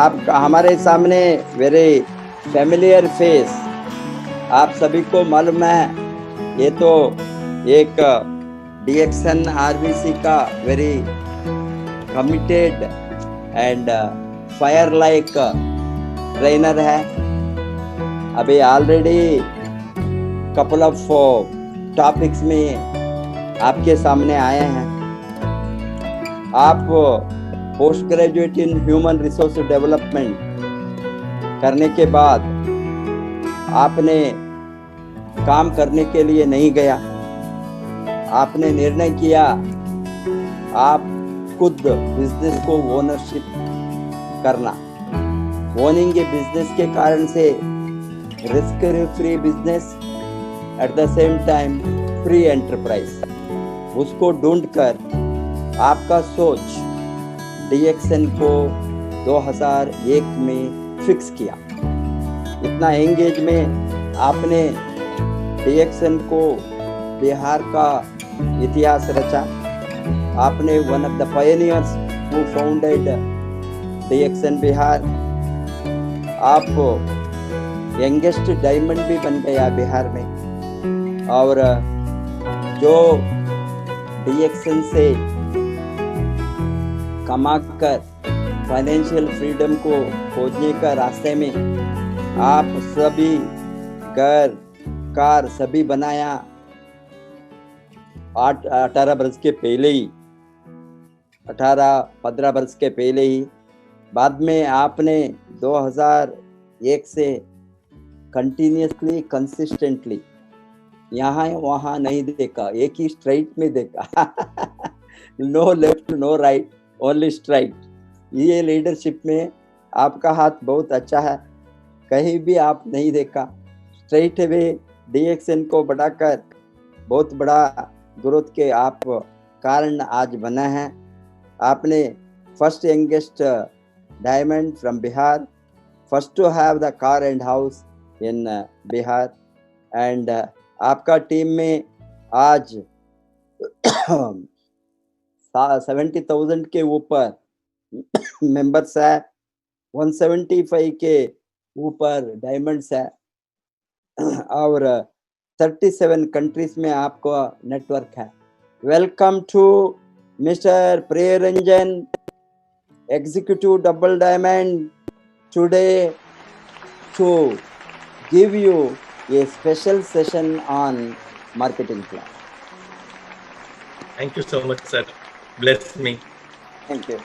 आप हमारे सामने वेरी फेमिलियर फेस, आप सभी को मालूम है। ये तो एक डीएक्सन आरबीसी का very committed and fire like trainer है। अभी ऑलरेडी कपल ऑफ टॉपिक्स में आपके सामने आए हैं। आप post graduate in human resource development करने के बाद आपने काम करने के लिए नहीं गया, आपने निर्णय किया आप खुद बिजनेस को ओनरशिप करना। ओनिंग ए बिजनेस के कारण से risk free business, at the same time free enterprise, उसको ढूंढकर आपका सोच डीएक्सन को 2001 में फिक्स किया। इतना एंगेज में आपने डीएक्सन को बिहार का इतिहास रचा। आपने one of the pioneers who founded DXN Bihar. आप यंगेस्ट डायमंड भी बन गया बिहार में। और जो डीएक्सन से कमाकर फाइनेंशियल फ्रीडम को खोजने का रास्ते में आप सभी घर कार सभी बनाया 18 बरस के पहले ही, 18-15 बरस के पहले ही। बाद में आपने 2001 से कंटिन्यूसली कंसिस्टेंटली यहाँ वहाँ नहीं देखा, एक ही स्ट्राइट में देखा। No left no right, only straight. ये लीडरशिप में आपका हाथ बहुत अच्छा है, कहीं भी आप नहीं देखा। स्ट्रेट वे डीएक्सन को बढ़ाकर बहुत बड़ा ग्रोथ के आप कारण आज बना है। आपने first youngest diamond from Bihar, first to have the car and house in Bihar. And आपका टीम में आज 70,000 के ऊपर मेंबर्स है, 175 के ऊपर डायमंड्स है, और 37 कंट्रीज में आपका नेटवर्क है। Welcome to mister Priyaranjan, executive double diamond, today to give you a special session on marketing plan. Thank you so much, sir. Bless me. Thank you.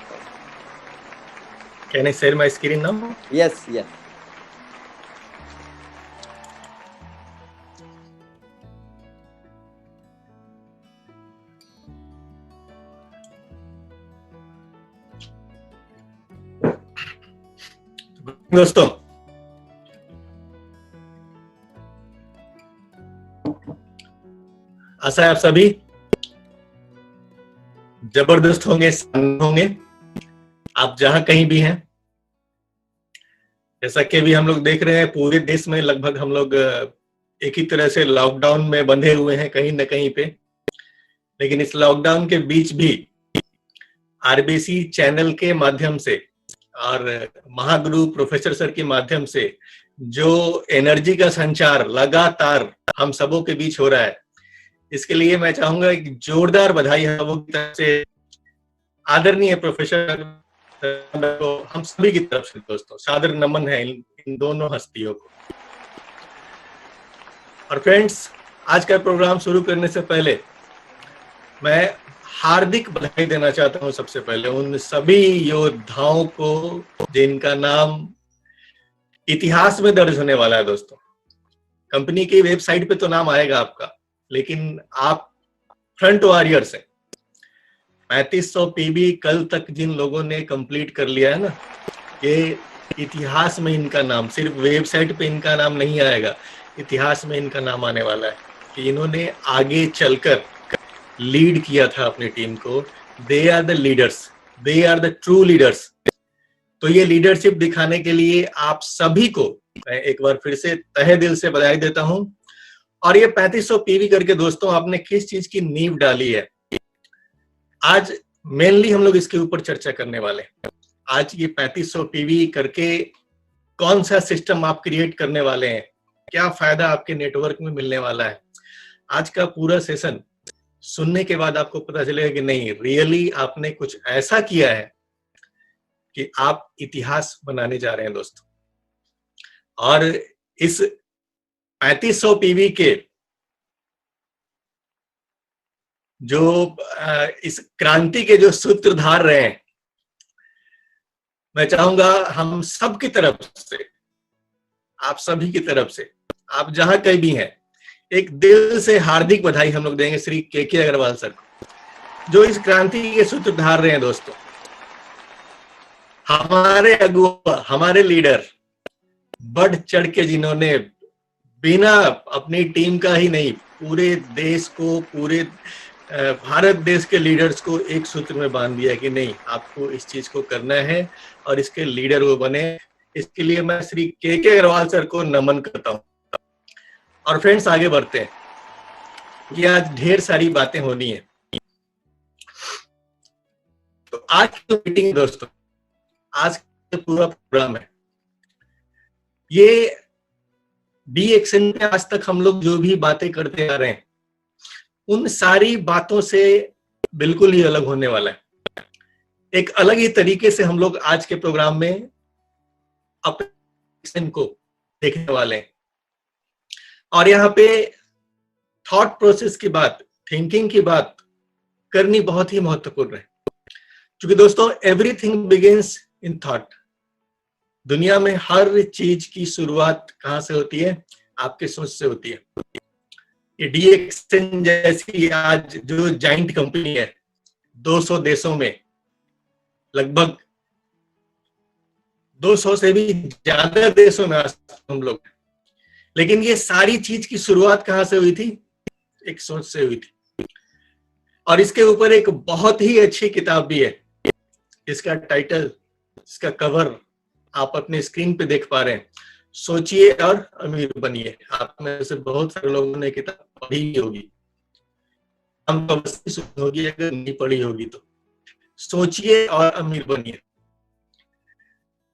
Can I share my screen now? Yes, yes. दोस्तों, आशा है आप सभी जबरदस्त होंगे, होंगे आप जहां कहीं भी हैं। जैसा कि अभी हम लोग देख रहे हैं, पूरे देश में लगभग हम लोग एक ही तरह से लॉकडाउन में बंधे हुए हैं कहीं न कहीं पे। लेकिन इस लॉकडाउन के बीच भी आरबीसी चैनल के माध्यम से और महागुरु प्रोफेसर सर के माध्यम से जो एनर्जी का संचार लगातार हम सबों के बीच हो रहा है, इसके लिए मैं चाहूंगा एक जोरदार बधाई हम लोगों की तरफ से आदरणीय प्रोफेसर को, हम सभी की तरफ से दोस्तों सादर नमन है इन दोनों हस्तियों को। और फ्रेंड्स, आज का प्रोग्राम शुरू करने से पहले मैं हार्दिक बधाई देना चाहता हूं सबसे पहले उन सभी योद्धाओं को जिनका नाम इतिहास में दर्ज होने वाला है। दोस्तों, कंपनी की वेबसाइट पे तो नाम आएगा आपका, लेकिन आप फ्रंट वॉरियर्स हैं। 3500 पीबी कल तक जिन लोगों ने कंप्लीट कर लिया है ना, ये इतिहास में इनका नाम, सिर्फ वेबसाइट पे इनका नाम नहीं आएगा, इतिहास में इनका नाम आने वाला है कि इन्होंने आगे चलकर लीड किया था अपनी टीम को। They are the leaders, they are the true leaders. तो ये लीडरशिप दिखाने के लिए आप सभी को मैं एक बार फिर से तहे दिल से बधाई देता हूं। और ये 3500 पीवी करके दोस्तों आपने किस चीज की नींव डाली है, आज मेनली हम लोग इसके ऊपर चर्चा करने वाले हैं। आज ये 3500 पीवी करके कौन सा सिस्टम आप क्रिएट करने वाले हैं, क्या फायदा आपके नेटवर्क में मिलने वाला है। आज का पूरा सेशन सुनने के बाद आपको पता चलेगा कि नहीं, रियली आपने कुछ ऐसा किया है कि आप इतिहास बनाने जा रहे हैं दोस्तों। और इस 3500 पीवी के जो इस क्रांति के जो सूत्रधार रहे हैं, मैं चाहूंगा हम सब की तरफ से, आप सभी की तरफ से, आप जहां कहीं भी हैं, एक दिल से हार्दिक बधाई हम लोग देंगे श्री के अग्रवाल सर को, जो इस क्रांति के सूत्रधार रहे हैं दोस्तों। हमारे अगुआ, हमारे लीडर, बढ़ चढ़ के जिन्होंने बिना अपनी टीम का ही नहीं, पूरे देश को, पूरे भारत देश के लीडर्स को एक सूत्र में बांध दिया कि नहीं, आपको इस चीज को करना है और इसके लीडर वो बने। इसके लिए मैं श्री के अग्रवाल सर को नमन करता हूं। और फ्रेंड्स, आगे बढ़ते हैं, ये आज ढेर सारी बातें होनी है। तो आज की मीटिंग दोस्तों, आज का पूरा प्रोग्राम है, ये DXN में आज तक हम लोग जो भी बातें करते आ रहे हैं, उन सारी बातों से बिल्कुल ही अलग होने वाला है। एक अलग ही तरीके से हम लोग आज के प्रोग्राम में अपने को देखने वाले हैं। और यहाँ पे थॉट प्रोसेस की बात, थिंकिंग की बात करनी बहुत ही महत्वपूर्ण है, क्योंकि दोस्तों एवरीथिंग बिगिंस इन थॉट। दुनिया में हर चीज की शुरुआत कहाँ से होती है? आपके सोच से होती है। ये DXN जैसी आज जो जाइंट कंपनी है, 200 देशों में, लगभग 200 से भी ज्यादा देशों में हम लोग, लेकिन ये सारी चीज की शुरुआत कहाँ से हुई थी? एक सोच से हुई थी। और इसके ऊपर एक बहुत ही अच्छी किताब भी है, इसका टाइटल, इसका कवर आप अपने स्क्रीन पे देख पा रहे हैं, सोचिए और अमीर बनिए। आप में से बहुत सारे लोगों ने किताब पढ़ी होगी, हम तो सुनी होगी, अगर नहीं पढ़ी होगी तो। सोचिए और अमीर बनिए।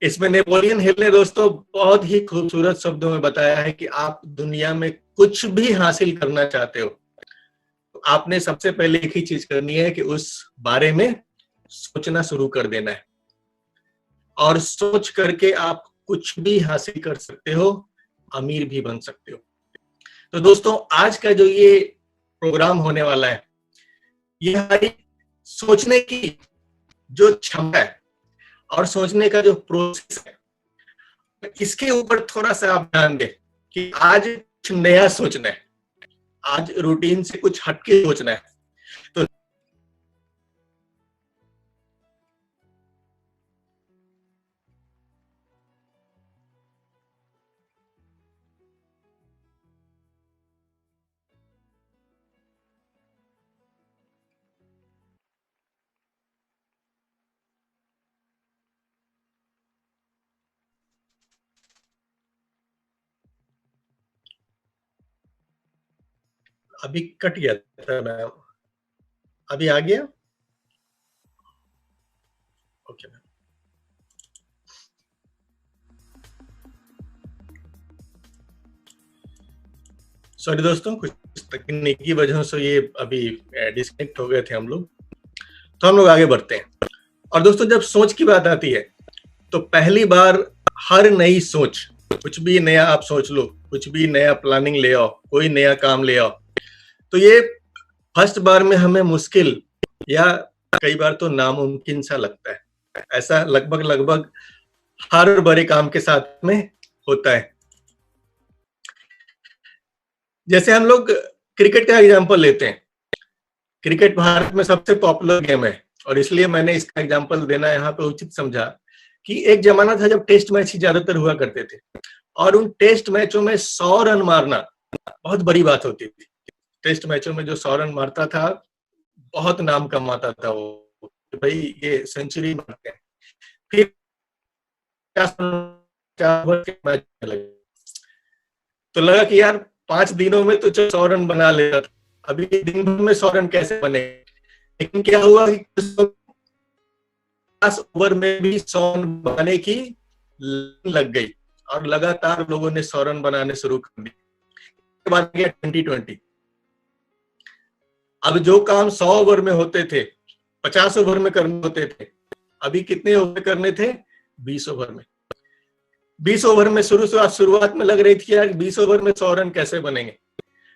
इसमें नेपोलियन हिल ने दोस्तों बहुत ही खूबसूरत शब्दों में बताया है कि आप दुनिया में कुछ भी हासिल करना चाहते हो, तो आपने सबसे पहले एक ही चीज करनी है कि उस बारे में सोचना शुरू कर देना है। और सोच करके आप कुछ भी हासिल कर सकते हो, अमीर भी बन सकते हो। तो दोस्तों, आज का जो ये प्रोग्राम होने वाला है, ये हमारी सोचने की जो क्षमता है और सोचने का जो प्रोसेस है, इसके ऊपर थोड़ा सा आप ध्यान दें कि आज कुछ नया सोचना है, आज रूटीन से कुछ हटके सोचना है। तो अभी कट गया था, मैं अभी आ गया। ओके, सॉरी दोस्तों, कुछ तकनीकी वजहों से ये अभी डिस्कनेक्ट हो गए थे हम लोग। तो हम लोग आगे बढ़ते हैं। और दोस्तों, जब सोच की बात आती है, तो पहली बार हर नई सोच, कुछ भी नया आप सोच लो, कुछ भी नया प्लानिंग ले आओ, कोई नया काम ले आओ, तो ये फर्स्ट बार में हमें मुश्किल या कई बार तो नामुमकिन सा लगता है। ऐसा लगभग हर बड़े काम के साथ में होता है। जैसे हम लोग क्रिकेट का एग्जांपल लेते हैं। क्रिकेट भारत में सबसे पॉपुलर गेम है, और इसलिए मैंने इसका एग्जांपल देना यहाँ पे उचित समझा कि एक जमाना था जब टेस्ट मैच ही ज्यादातर हुआ करते थे, और उन टेस्ट मैचों में 100 रन मारना बहुत बड़ी बात होती थी। टेस्ट मैचों में जो 100 रन मारता था, बहुत नाम कमाता था वो, भाई ये सेंचुरी मारते हैं। फिर मैच लगे तो लगा कि यार 5 दिनों में तो 100 रन बना लेगा, अभी दिन भर में 100 रन कैसे बने। लेकिन क्या हुआ कि 50 ओवर में भी 100 रन बनाने की लग गई और लगातार लोगों ने 100 रन बनाने शुरू कर दिए। उसके बाद गया 2020। अब जो काम 100 ओवर में होते थे, 50 ओवर में करने होते थे, अभी कितने ओवर करने थे? 20 ओवर में। 20 ओवर में शुरुआत में लग रही थी यार 20 ओवर में 100 रन कैसे बनेंगे,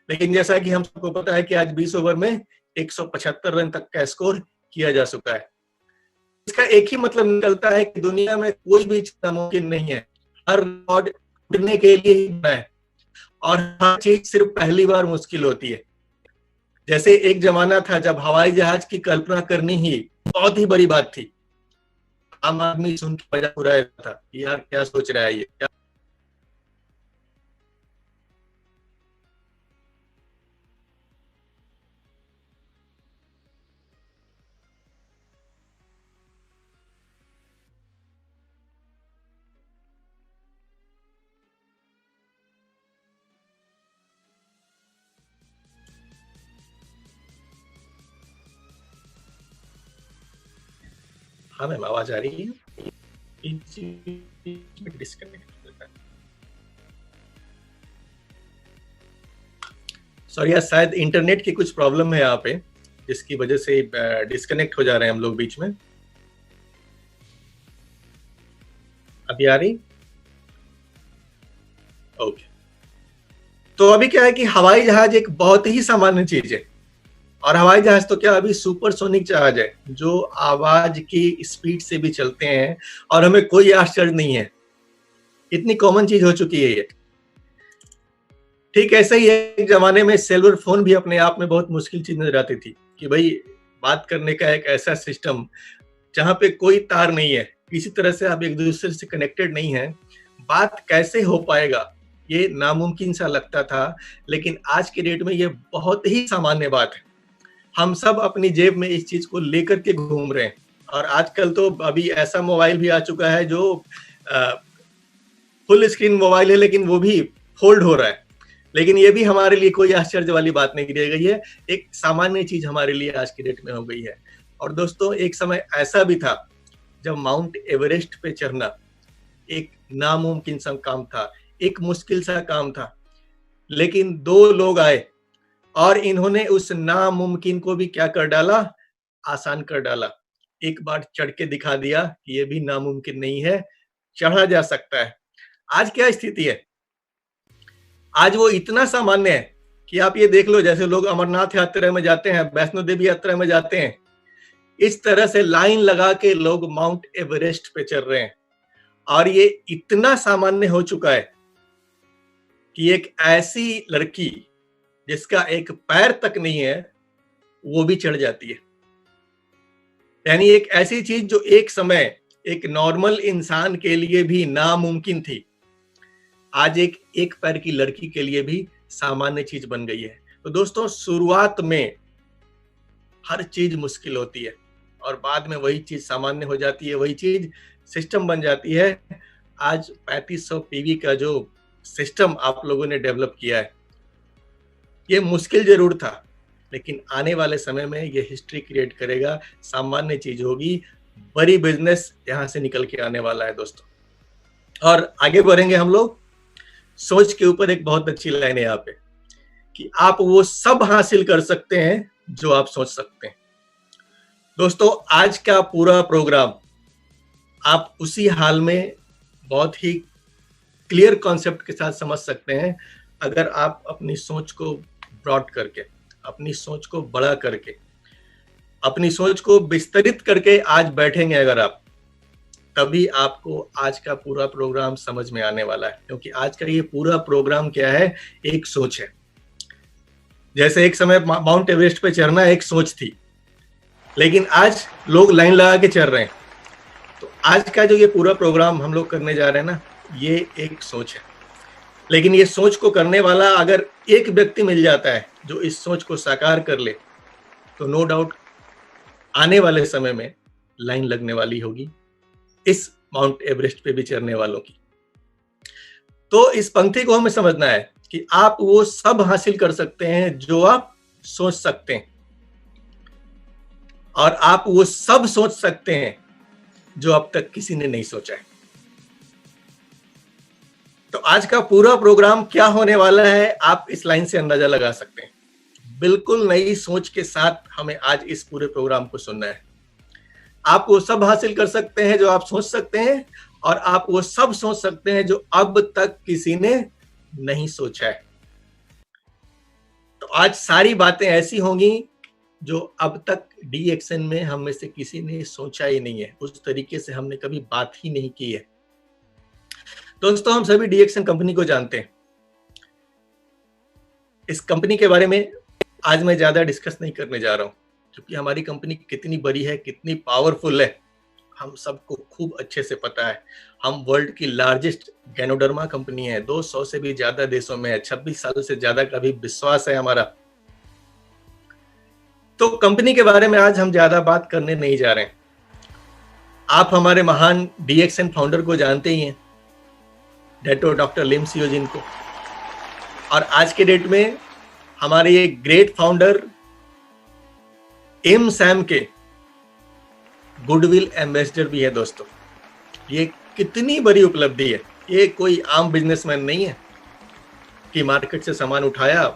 लेकिन जैसा कि हम सबको पता है कि आज 20 ओवर में 175 रन तक का स्कोर किया जा चुका है। इसका एक ही मतलब निकलता है कि दुनिया में कोई भी चीज नामुमकिन नहीं है, हर रिकॉर्ड टूटने के लिए ही बना है और हर चीज सिर्फ पहली बार मुश्किल होती है। जैसे एक जमाना था जब हवाई जहाज की कल्पना करनी ही बहुत ही बड़ी बात थी, आम आदमी सुन के मजाक उड़ा रहा था, यार क्या सोच रहा है ये क्या। हाँ मैम, आवाज आ रही है? डिस्कनेक्ट। सॉरी यार, शायद इंटरनेट की कुछ प्रॉब्लम है यहाँ पे, जिसकी वजह से डिस्कनेक्ट हो जा रहे हैं हम लोग बीच में। अभी आ रही? ओके। तो अभी क्या है कि हवाई जहाज एक बहुत ही सामान्य चीज है, और हवाई जहाज तो क्या अभी सुपरसोनिक जहाज है जो आवाज की स्पीड से भी चलते हैं और हमें कोई आश्चर्य नहीं है, इतनी कॉमन चीज हो चुकी है ये। ठीक ऐसे ही एक जमाने में सेलुलर फोन भी अपने आप में बहुत मुश्किल चीज नजर आती थी कि भाई बात करने का एक ऐसा सिस्टम जहां पे कोई तार नहीं है, किसी तरह से आप एक दूसरे से कनेक्टेड नहीं है, बात कैसे हो पाएगा, ये नामुमकिन सा लगता था। लेकिन आज के डेट में ये बहुत ही सामान्य बात है। हम सब अपनी जेब में इस चीज को लेकर के घूम रहे हैं, और आजकल तो अभी ऐसा मोबाइल भी आ चुका है जो फुल स्क्रीन मोबाइल है, लेकिन वो भी फोल्ड हो रहा है। लेकिन ये भी हमारे लिए कोई आश्चर्य वाली बात नहीं रह गई है, एक सामान्य चीज हमारे लिए आज की डेट में हो गई है। और दोस्तों, एक समय ऐसा भी था जब माउंट एवरेस्ट पे चढ़ना एक नामुमकिन सा काम था, एक मुश्किल सा काम था, लेकिन दो लोग आए और इन्होंने उस नामुमकिन को भी क्या कर डाला? आसान कर डाला। एक बार चढ़ के दिखा दिया कि ये भी नामुमकिन नहीं है, चढ़ा जा सकता है। आज क्या स्थिति है? आज वो इतना सामान्य है कि आप ये देख लो, जैसे लोग अमरनाथ यात्रा में जाते हैं, वैष्णो देवी यात्रा में जाते हैं, इस तरह से लाइन लगा के लोग माउंट एवरेस्ट पे चढ़ रहे हैं। और ये इतना सामान्य हो चुका है कि एक ऐसी लड़की जिसका एक पैर तक नहीं है वो भी चढ़ जाती है। यानी एक ऐसी चीज जो एक समय एक नॉर्मल इंसान के लिए भी नामुमकिन थी, आज एक पैर की लड़की के लिए भी सामान्य चीज बन गई है। तो दोस्तों, शुरुआत में हर चीज मुश्किल होती है और बाद में वही चीज सामान्य हो जाती है, वही चीज सिस्टम बन जाती है। आज 3500 पीवी का जो सिस्टम आप लोगों ने डेवलप किया है, ये मुश्किल जरूर था, लेकिन आने वाले समय में ये हिस्ट्री क्रिएट करेगा, सामान्य चीज होगी, बड़ी बिजनेस यहां से निकल के आने वाला है दोस्तों। और आगे बढ़ेंगे हम लोग। सोच के ऊपर एक बहुत अच्छी लाइन है यहाँ पे कि आप वो सब हासिल कर सकते हैं जो आप सोच सकते हैं। दोस्तों, आज का पूरा प्रोग्राम आप उसी हाल में बहुत ही क्लियर कॉन्सेप्ट के साथ समझ सकते हैं अगर आप अपनी सोच को ब्रॉड करके, अपनी सोच को बड़ा करके, अपनी सोच को विस्तरित करके आज बैठेंगे अगर आप, तभी आपको आज का पूरा प्रोग्राम समझ में आने वाला है। क्योंकि आज का ये पूरा प्रोग्राम क्या है? एक सोच है। जैसे एक समय माउंट एवरेस्ट पे चढ़ना एक सोच थी, लेकिन आज लोग लाइन लगा के चढ़ रहे हैं। तो आज का जो ये पूरा प्रोग्राम हम लोग करने जा रहे हैं ना, ये एक सोच है। लेकिन ये सोच को करने वाला अगर एक व्यक्ति मिल जाता है जो इस सोच को साकार कर ले, तो नो डाउट आने वाले समय में लाइन लगने वाली होगी इस माउंट एवरेस्ट पे भी चढ़ने वालों की। तो इस पंक्ति को हमें समझना है कि आप वो सब हासिल कर सकते हैं जो आप सोच सकते हैं, और आप वो सब सोच सकते हैं जो अब तक किसी ने नहीं सोचा है। तो आज का पूरा प्रोग्राम क्या होने वाला है, आप इस लाइन से अंदाजा लगा सकते हैं। बिल्कुल नई सोच के साथ हमें आज इस पूरे प्रोग्राम को सुनना है। आप वो सब हासिल कर सकते हैं जो आप सोच सकते हैं, और आप वो सब सोच सकते हैं जो अब तक किसी ने नहीं सोचा है। तो आज सारी बातें ऐसी होंगी जो अब तक डीएक्सएन में हम में से किसी ने सोचा ही नहीं है, उस तरीके से हमने कभी बात ही नहीं की है। दोस्तों, हम सभी डीएक्सएन कंपनी को जानते हैं। इस कंपनी के बारे में आज मैं ज्यादा डिस्कस नहीं करने जा रहा हूं, क्योंकि हमारी कंपनी कितनी बड़ी है, कितनी पावरफुल है, हम सबको खूब अच्छे से पता है। हम वर्ल्ड की लार्जेस्ट गैनोडर्मा कंपनी है, 200 से भी ज्यादा देशों में है, 26 सालों से ज्यादा का भी विश्वास है हमारा। तो कंपनी के बारे में आज हम ज्यादा बात करने नहीं जा रहे हैं। आप हमारे महान डीएक्सएन फाउंडर को जानते ही हैं, डॉक्टर लिम सियोजिन को, और आज के डेट में हमारे ये ग्रेट फाउंडर एम सैम के गुडविल एम्बेसडर भी है। दोस्तों, ये कितनी बड़ी उपलब्धि है। ये कोई आम बिजनेसमैन नहीं है कि मार्केट से सामान उठाया,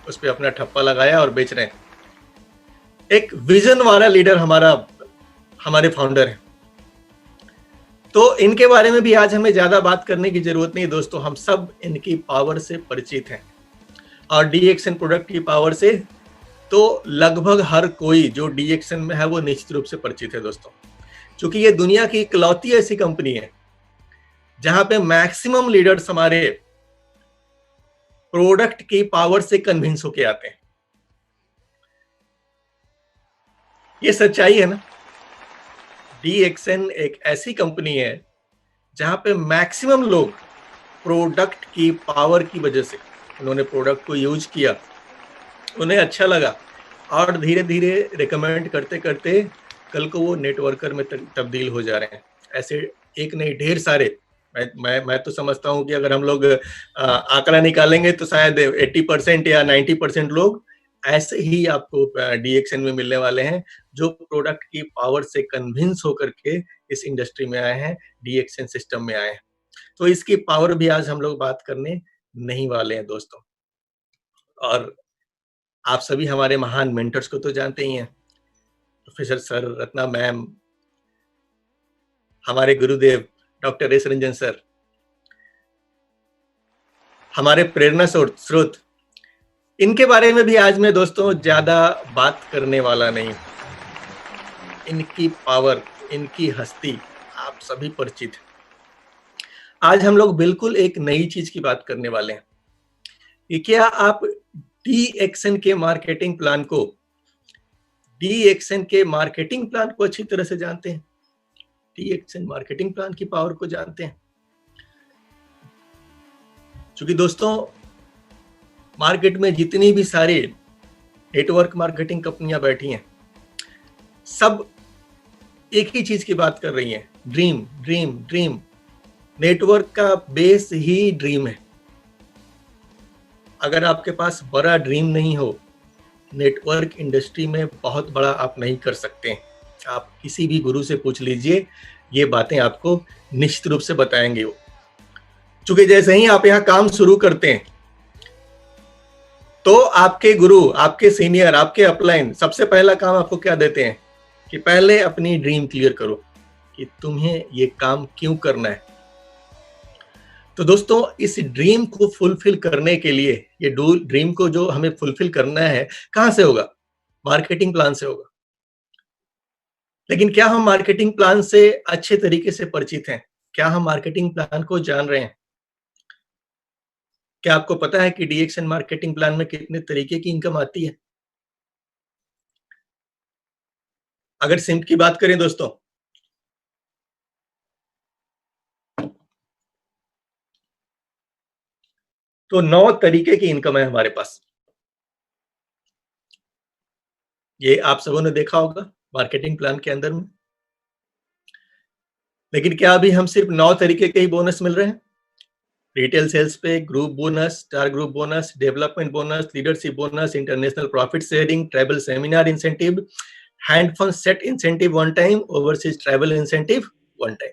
उस पर अपना ठप्पा लगाया और बेच रहे हैं। एक विजन वाला लीडर हमारे फाउंडर है। तो इनके बारे में भी आज हमें ज्यादा बात करने की जरूरत नहीं। दोस्तों, हम सब इनकी पावर से परिचित हैं, और डीएक्सएन प्रोडक्ट की पावर से तो लगभग हर कोई जो डीएक्सएन में है वो निश्चित रूप से परिचित है। दोस्तों, क्योंकि ये दुनिया की इकलौती ऐसी कंपनी है जहां पे मैक्सिमम लीडर्स हमारे प्रोडक्ट की पावर से कन्विंस होके आते हैं। ये सच्चाई है ना। डीएक्सएन एक ऐसी कंपनी है जहां पे मैक्सिमम लोग प्रोडक्ट की पावर की वजह से, उन्होंने प्रोडक्ट को यूज किया, उन्हें अच्छा लगा, और धीरे धीरे रिकमेंड करते करते कल को वो नेटवर्कर में तब्दील हो जा रहे हैं। ऐसे एक नहीं, ढेर सारे। मैं तो समझता हूं कि अगर हम लोग आंकड़ा निकालेंगे तो शायद 80% या 90% लोग ऐसे ही आपको डीएक्सएन में मिलने वाले हैं, जो प्रोडक्ट की पावर से कन्विंस होकर के इस इंडस्ट्री में आए हैं, डीएक्सएन सिस्टम में आए हैं। तो इसकी पावर भी आज हम लोग बात करने नहीं वाले हैं। दोस्तों, और आप सभी हमारे महान मेंटर्स को तो जानते ही हैं, प्रोफेसर सर, रत्ना मैम, हमारे गुरुदेव डॉक्टर एस रंजन सर, हमारे प्रेरणा स्रोत। इनके बारे में भी आज मैं दोस्तों ज्यादा बात करने वाला नहीं। इनकी पावर, इनकी हस्ती आप सभी परिचित हैं। आज हम लोग बिल्कुल एक नई चीज की बात करने वाले हैं कि क्या आप डीएक्सएन के मार्केटिंग प्लान को अच्छी तरह से जानते हैं? डीएक्सएन मार्केटिंग प्लान की पावर को जानते हैं? क्योंकि दोस्तों, मार्केट में जितनी भी सारी नेटवर्क मार्केटिंग कंपनियां बैठी हैं, सब एक ही चीज की बात कर रही हैं, ड्रीम ड्रीम ड्रीम। नेटवर्क का बेस ही ड्रीम है। अगर आपके पास बड़ा ड्रीम नहीं हो, नेटवर्क इंडस्ट्री में बहुत बड़ा आप नहीं कर सकते। आप किसी भी गुरु से पूछ लीजिए, ये बातें आपको निश्चित रूप से बताएंगे वो। क्योंकि जैसे ही आप यहाँ काम शुरू करते हैं तो आपके गुरु, आपके सीनियर, आपके अपलाइन सबसे पहला काम आपको क्या देते हैं कि पहले अपनी ड्रीम क्लियर करो कि तुम्हें ये काम क्यों करना है। तो दोस्तों, इस ड्रीम को फुलफिल करने के लिए, ये ड्रीम को जो हमें फुलफिल करना है, कहां से होगा? मार्केटिंग प्लान से होगा। लेकिन क्या हम मार्केटिंग प्लान से अच्छे तरीके से परिचित हैं? क्या हम मार्केटिंग प्लान को जान रहे हैं? क्या आपको पता है कि डीएक्सएन मार्केटिंग प्लान में कितने तरीके की इनकम आती है? अगर सिम्प की बात करें दोस्तों, तो 9 तरीके की इनकम है हमारे पास। ये आप सबों ने देखा होगा मार्केटिंग प्लान के अंदर में। लेकिन क्या अभी हम सिर्फ 9 तरीके के ही बोनस मिल रहे हैं? रिटेल सेल्स पे group bonus, star group bonus, development bonus, leadership bonus, international profit sharing, travel seminar incentive, hand fund set incentive one time, overseas travel incentive, one time.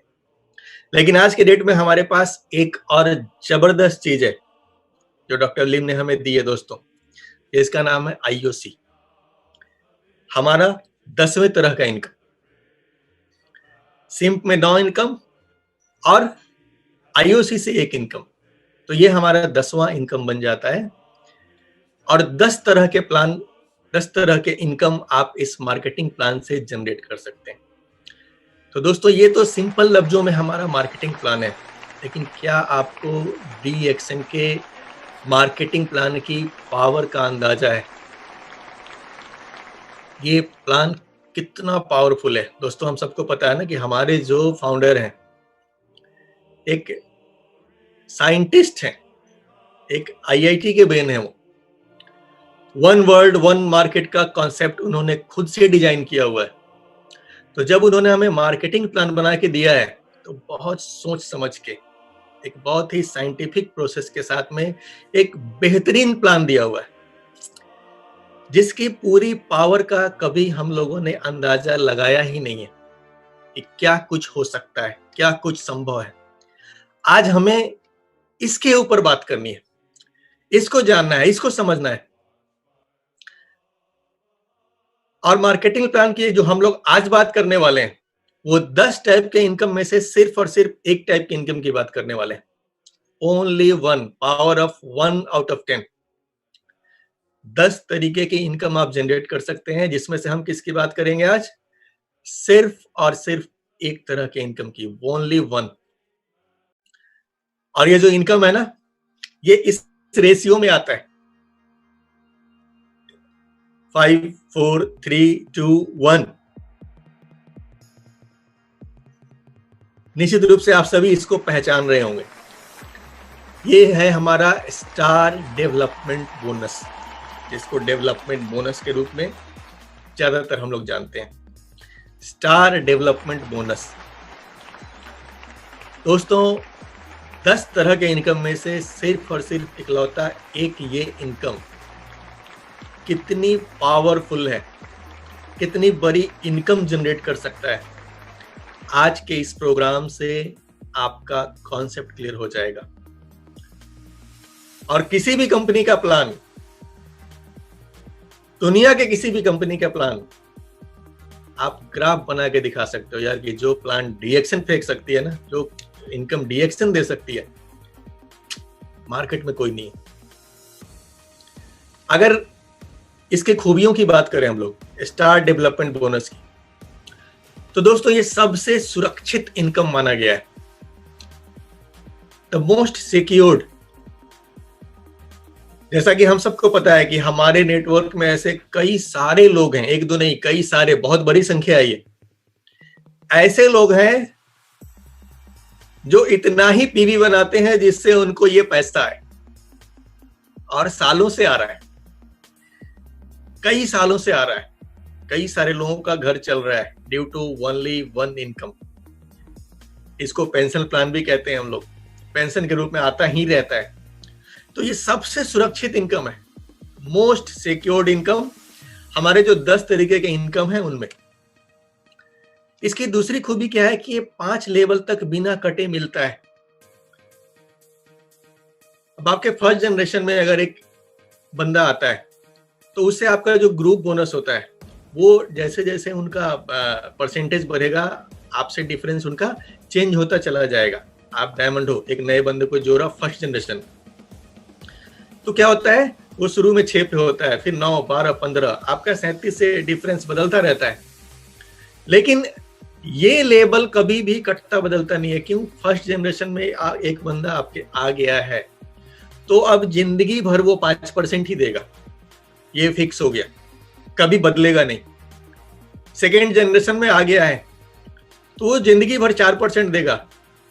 लेकिन आज के डेट में हमारे पास एक और जबरदस्त चीज है जो डॉक्टर लिम ने हमें दी है दोस्तों, इसका नाम है IOC, हमारा 10वें तरह का इनकम। सिंप में 9 इनकम और IOC से 1 इनकम, तो ये हमारा 10वां इनकम बन जाता है। और 10 तरह के प्लान, 10 तरह के इनकम आप इस मार्केटिंग प्लान से जनरेट कर सकते हैं। तो दोस्तों ये तो सिंपल लफ्जों में हमारा मार्केटिंग प्लान है, लेकिन क्या आपको DXN के मार्केटिंग प्लान की पावर का अंदाजा है? ये प्लान कितना पावरफुल है दोस्तों। हम सबको पता है ना कि हमारे जो फाउंडर हैं एक साइंटिस्ट हैं, एक IIT के ब्रेन है। वो वन वर्ल्ड वन मार्केट का कॉन्सेप्ट उन्होंने खुद से डिजाइन किया हुआ है। तो जब उन्होंने हमें मार्केटिंग प्लान बना के दिया है तो बहुत सोच समझ के, एक बहुत ही साइंटिफिक प्रोसेस के साथ में एक बेहतरीन प्लान दिया हुआ है, जिसकी पूरी पावर का कभी हम लोगों ने अंदाजा लगाया ही नहीं है कि क्या कुछ हो सकता है, क्या कुछ संभव है। आज हमें इसके ऊपर बात करनी है, इसको जानना है, इसको समझना है। और मार्केटिंग प्लान की जो हम लोग आज बात करने वाले हैं वो 10 टाइप के इनकम में से सिर्फ और सिर्फ एक टाइप की इनकम की बात करने वाले हैं। Only one, power of 1 out of 10। 10 तरीके की इनकम आप जनरेट कर सकते हैं, जिसमें से हम किसकी बात करेंगे आज? सिर्फ और सिर्फ एक तरह के इनकम की, ओनली वन। और ये जो इनकम है ना, ये इस रेशियो में आता है 5 4 3 2 1। निश्चित रूप से आप सभी इसको पहचान रहे होंगे। ये है हमारा स्टार डेवलपमेंट बोनस, जिसको डेवलपमेंट बोनस के रूप में ज्यादातर हम लोग जानते हैं। स्टार डेवलपमेंट बोनस दोस्तों, 10 तरह के इनकम में से सिर्फ और सिर्फ इकलौता एक ये इनकम कितनी पावरफुल है, कितनी बड़ी इनकम जनरेट कर सकता है, आज के इस प्रोग्राम से आपका कॉन्सेप्ट क्लियर हो जाएगा। और किसी भी कंपनी का प्लान, दुनिया के किसी भी कंपनी का प्लान आप ग्राफ बना के दिखा सकते हो यार कि जो प्लान DXN फेंक सकती है ना, जो इनकम DXN दे सकती है, मार्केट में कोई नहीं है। अगर इसके खूबियों की बात करें हम लोग स्टार डेवलपमेंट बोनस की, तो दोस्तों ये सबसे सुरक्षित इनकम माना गया है, द मोस्ट सिक्योर्ड। जैसा कि हम सबको पता है कि हमारे नेटवर्क में ऐसे कई सारे लोग हैं, एक दो नहीं, कई सारे, बहुत बड़ी संख्या है ये। ऐसे लोग हैं जो इतना ही PV बनाते हैं जिससे उनको ये पैसा है, और सालों से आ रहा है, कई सालों से आ रहा है। कई सारे लोगों का घर चल रहा है due to only one income. इसको पेंशन प्लान भी कहते हैं हम लोग, पेंशन के रूप में आता ही रहता है। तो ये सबसे सुरक्षित इनकम है, मोस्ट सिक्योर्ड इनकम, हमारे जो 10 तरीके के इनकम है उनमें। इसकी दूसरी खूबी क्या है कि ये 5 लेवल तक बिना कटे मिलता है। अब आपके फर्स्ट जनरेशन में अगर एक बंदा आता है तो उससे आपका जो ग्रुप बोनस होता है वो जैसे जैसे उनका परसेंटेज बढ़ेगा, आपसे डिफरेंस उनका चेंज होता चला जाएगा। आप डायमंड हो, एक नए बंदे को जोड़ा फर्स्ट जनरेशन, तो क्या होता है, वो शुरू में 6 पे होता है, फिर 9 12 15, आपका 37 से डिफरेंस बदलता रहता है। लेकिन ये लेवल कभी भी कटता बदलता नहीं है। क्यों? फर्स्ट जनरेशन में एक बंदा आपके आ गया है तो अब जिंदगी भर वो 5% ही देगा, ये फिक्स हो गया, कभी बदलेगा नहीं। सेकेंड जनरेशन में आ गया है तो वो जिंदगी भर 4% देगा,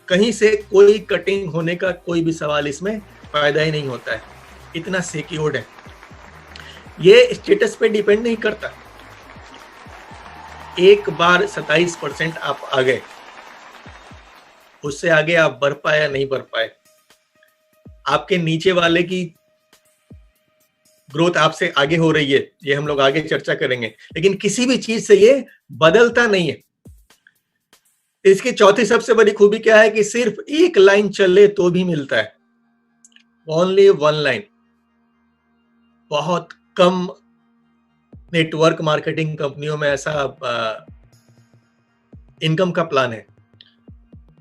कहीं से कोई कटिंग होने का कोई भी सवाल इसमें फायदा ही नहीं होता है, इतना सिक्योर्ड है। ये स्टेटस पे डिपेंड नहीं करता। एक बार 27% आप आ गए, उससे आगे आप बढ़ पाए या नहीं बढ़ पाए, आपके नीचे वाले की ग्रोथ आपसे आगे हो रही है, ये हम लोग आगे चर्चा करेंगे, लेकिन किसी भी चीज से ये बदलता नहीं है। इसकी चौथी सबसे बड़ी खूबी क्या है कि सिर्फ एक लाइन चले तो भी मिलता है, ओनली वन लाइन। बहुत कम नेटवर्क मार्केटिंग कंपनियों में ऐसा इनकम का प्लान है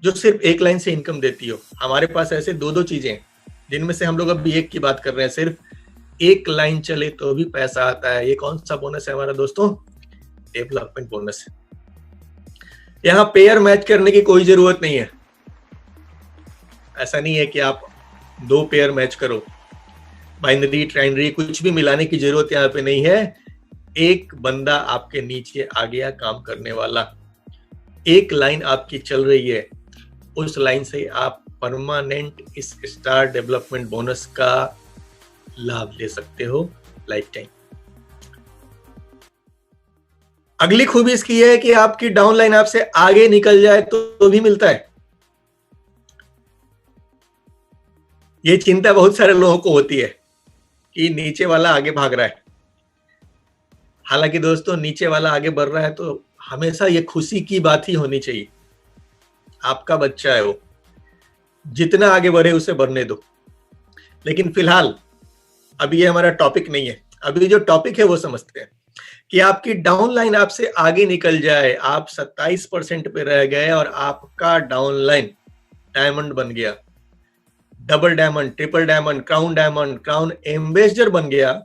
जो सिर्फ एक लाइन से इनकम देती हो। हमारे पास ऐसे दो दो चीजें हैं जिनमें से हम लोग अभी एक की बात कर रहे हैं, सिर्फ एक लाइन चले तो भी पैसा आता है। ये कौन सा बोनस है हमारा दोस्तों? Development bonus. यहाँ पेयर मैच करने की कोई जरूरत नहीं है। ऐसा नहीं है कि आप दो पेयर मैच करो, बाइनरी ट्राइनरी कुछ भी मिलाने की जरूरत यहाँ पे नहीं है। एक बंदा आपके नीचे आ गया काम करने वाला, एक लाइन आपकी चल रही है, उस लाइन से आप परमानेंट इस स्टार डेवलपमेंट बोनस का लाभ ले सकते हो लाइफ टाइम। अगली खूबी इसकी है कि आपकी डाउनलाइन आपसे आगे निकल जाए तो भी मिलता है। ये चिंता बहुत सारे लोगों को होती है कि नीचे वाला आगे भाग रहा है। हालांकि दोस्तों नीचे वाला आगे बढ़ रहा है तो हमेशा ये खुशी की बात ही होनी चाहिए। आपका बच्चा है वो, जितना आगे बढ़े उसे बढ़ने दो। लेकिन फिलहाल अभी ये हमारा टॉपिक नहीं है। अभी जो टॉपिक है वो समझते हैं कि आपकी डाउनलाइन आपसे आगे निकल जाए, आप 27% पे रह गए और आपका डाउनलाइन डायमंड बन गया, double diamond, triple diamond, crown ambassador बन गया।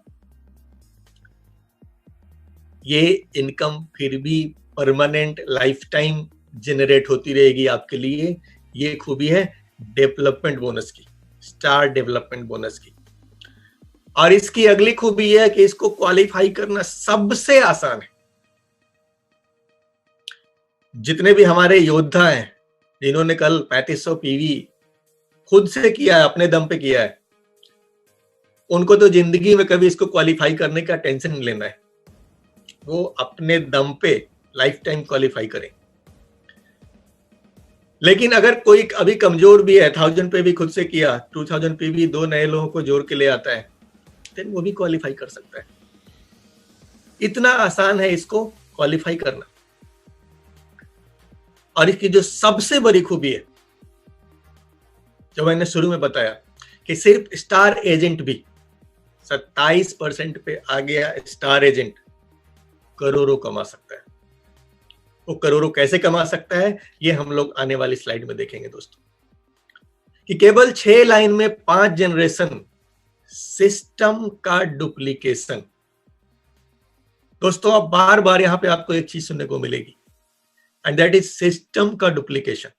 ये इनकम फिर भी परमानेंट लाइफ टाइम जनरेट होती रहेगी आपके लिए। ये खूबी है डेवलपमेंट बोनस की, स्टार डेवलपमेंट बोनस की। और इसकी अगली खूबी है कि इसको क्वालिफाई करना सबसे आसान है। जितने भी हमारे योद्धा हैं जिन्होंने कल 3500 पीवी खुद से किया है, अपने दम पे किया है, उनको तो जिंदगी में कभी इसको क्वालिफाई करने का टेंशन नहीं लेना है। वो अपने दम पे लाइफ टाइम क्वालिफाई करें। लेकिन अगर कोई अभी कमजोर भी है, 1000 पे भी खुद से किया, 2000 पे भी दो नए लोगों को जोड़ के ले आता है, देन वो भी क्वालिफाई कर सकता है। इतना आसान है इसको क्वालिफाई करना। और इसकी जो सबसे बड़ी खूबी है, जो मैंने शुरू में बताया कि सिर्फ स्टार एजेंट भी 27% पे आ गया, स्टार एजेंट करोड़ों कमा सकता है। वो करोड़ों कैसे कमा सकता है ये हम लोग आने वाली स्लाइड में देखेंगे दोस्तों। कि केवल 6 लाइन में 5 जनरेशन सिस्टम का डुप्लीकेशन। दोस्तों अब बार बार यहां पे आपको एक चीज सुनने को मिलेगी, एंड दैट इज सिस्टम का डुप्लीकेशन।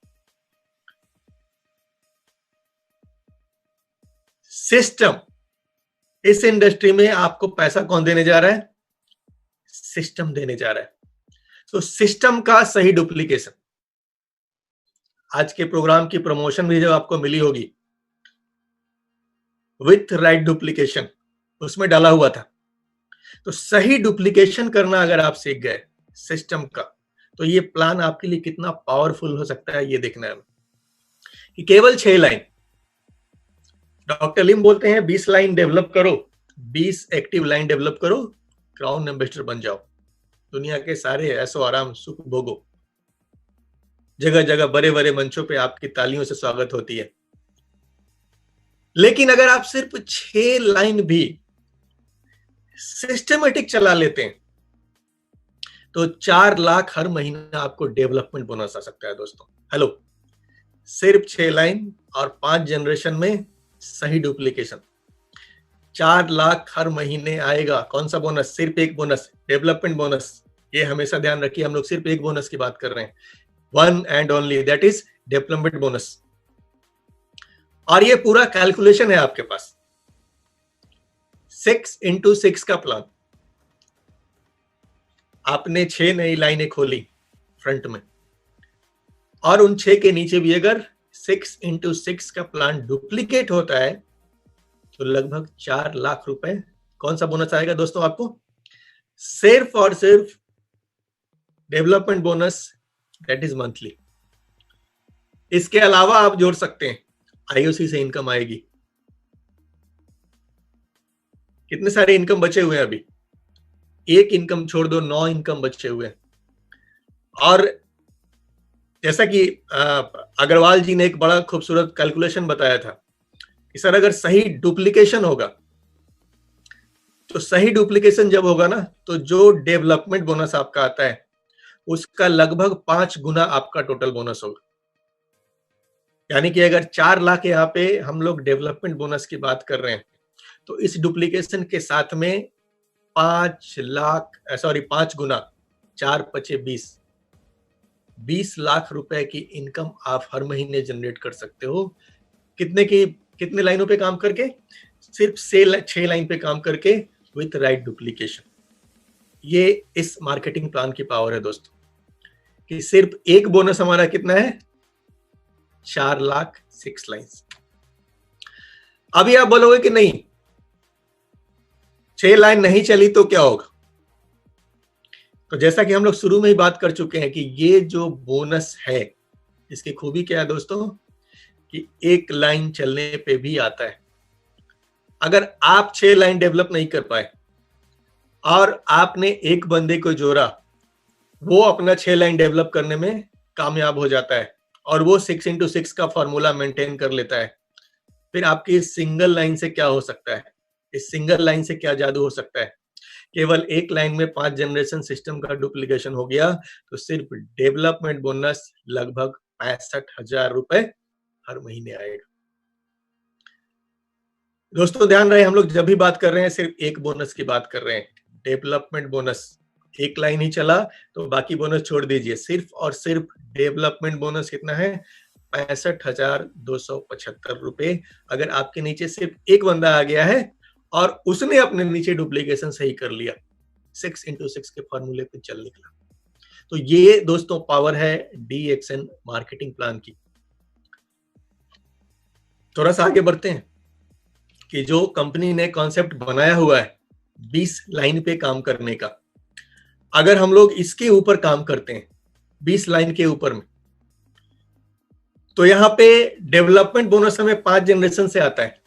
सिस्टम, इस इंडस्ट्री में आपको पैसा कौन देने जा रहा है? सिस्टम देने जा रहा है। तो सिस्टम का सही डुप्लीकेशन। आज के प्रोग्राम की प्रमोशन भी जब आपको मिली होगी विथ राइट डुप्लीकेशन, उसमें डाला हुआ था। तो सही डुप्लीकेशन करना अगर आप सीख गए सिस्टम का, तो ये प्लान आपके लिए कितना पावरफुल हो सकता है ये देखना है। कि केवल 6 लाइन, डॉक्टर लिम बोलते हैं 20 लाइन डेवलप करो, 20 एक्टिव लाइन डेवलप करो, क्राउन एम्बेसडर बन जाओ, दुनिया के सारे ऐसो आराम सुख भोगो, जगह जगह बड़े बड़े मंचों पे आपकी तालियों से स्वागत होती है। लेकिन अगर आप सिर्फ 6 लाइन भी सिस्टमेटिक चला लेते हैं तो 4 लाख हर महीना आपको डेवलपमेंट बोनस आ सकता है दोस्तों। हेलो, सिर्फ 6 लाइन और 5 जनरेशन में सही डुप्लीकेशन, 4 लाख हर महीने आएगा। कौन सा बोनस? सिर्फ एक बोनस, डेवलपमेंट बोनस। ये हमेशा ध्यान रखिए, हम लोग सिर्फ एक बोनस की बात कर रहे हैं, one and only, that is development bonus. और ये पूरा कैलकुलेशन है आपके पास, 6 into 6 का प्लान। आपने 6 नई लाइनें खोली फ्रंट में, और उन 6 के नीचे भी अगर 6 into 6 का प्लान डुप्लीकेट होता है तो लगभग 4 लाख रुपए कौन सा बोनस आएगा दोस्तों आपको? सिर्फ और सिर्फ development bonus, that is monthly. इसके अलावा आप जोड़ सकते हैं, आईओसी से इनकम आएगी। कितने सारे इनकम बचे हुए हैं अभी? एक इनकम छोड़ दो, 9 इनकम बचे हुए हैं। और जैसा कि अग्रवाल जी ने एक बड़ा खूबसूरत कैलकुलेशन बताया था कि सर अगर सही डुप्लीकेशन होगा, तो सही डुप्लीकेशन जब होगा ना, तो जो डेवलपमेंट बोनस आपका आता है उसका लगभग 5 गुना आपका टोटल बोनस होगा। यानी कि अगर 4 लाख यहाँ पे हम लोग डेवलपमेंट बोनस की बात कर रहे हैं, तो इस डुप्लीकेशन के साथ में 5 गुना, 4 × 5 = 20 लाख रुपए की इनकम आप हर महीने जनरेट कर सकते हो। कितने लाइनों पे काम करके? सिर्फ 6 लाइन पे काम करके विथ राइट डुप्लीकेशन। ये इस मार्केटिंग प्लान की पावर है दोस्तों, कि सिर्फ एक बोनस हमारा कितना है? 4 लाख 6 लाइन्स। अभी आप बोलोगे कि नहीं 6 लाइन नहीं चली तो क्या होगा? तो जैसा कि हम लोग शुरू में ही बात कर चुके हैं कि ये जो बोनस है, इसकी खूबी क्या है दोस्तों, कि 1 लाइन चलने पे भी आता है। अगर आप 6 लाइन डेवलप नहीं कर पाए और आपने एक बंदे को जोड़ा, वो अपना 6 लाइन डेवलप करने में कामयाब हो जाता है और वो 6 × 6 का फॉर्मूला मेंटेन कर लेता है, फिर आपकी सिंगल लाइन से क्या हो सकता है? इस सिंगल लाइन से क्या जादू हो सकता है? केवल एक लाइन में 5 जनरेशन सिस्टम का डुप्लीकेशन हो गया, तो सिर्फ डेवलपमेंट बोनस लगभग 65,000 रुपए हर महीने आएगा। दोस्तों ध्यान रहे, हम लोग जब भी बात कर रहे हैं सिर्फ एक बोनस की बात कर रहे हैं, डेवलपमेंट बोनस। एक लाइन ही चला तो बाकी बोनस छोड़ दीजिए, सिर्फ और सिर्फ डेवलपमेंट बोनस कितना है? 65,275 रुपए। अगर आपके नीचे सिर्फ एक बंदा आ गया है और उसने अपने नीचे डुप्लीकेशन सही कर लिया, 6 × 6 के फॉर्मूले पे चल निकला। तो ये दोस्तों पावर है DXN मार्केटिंग प्लान की। थोड़ा सा आगे बढ़ते हैं कि जो कंपनी ने कॉन्सेप्ट बनाया हुआ है 20 लाइन पे काम करने का, अगर हम लोग इसके ऊपर काम करते हैं 20 लाइन के ऊपर में, तो यहाँ पे डेवलपमेंट बोनस हमें 5 जनरेशन से आता है।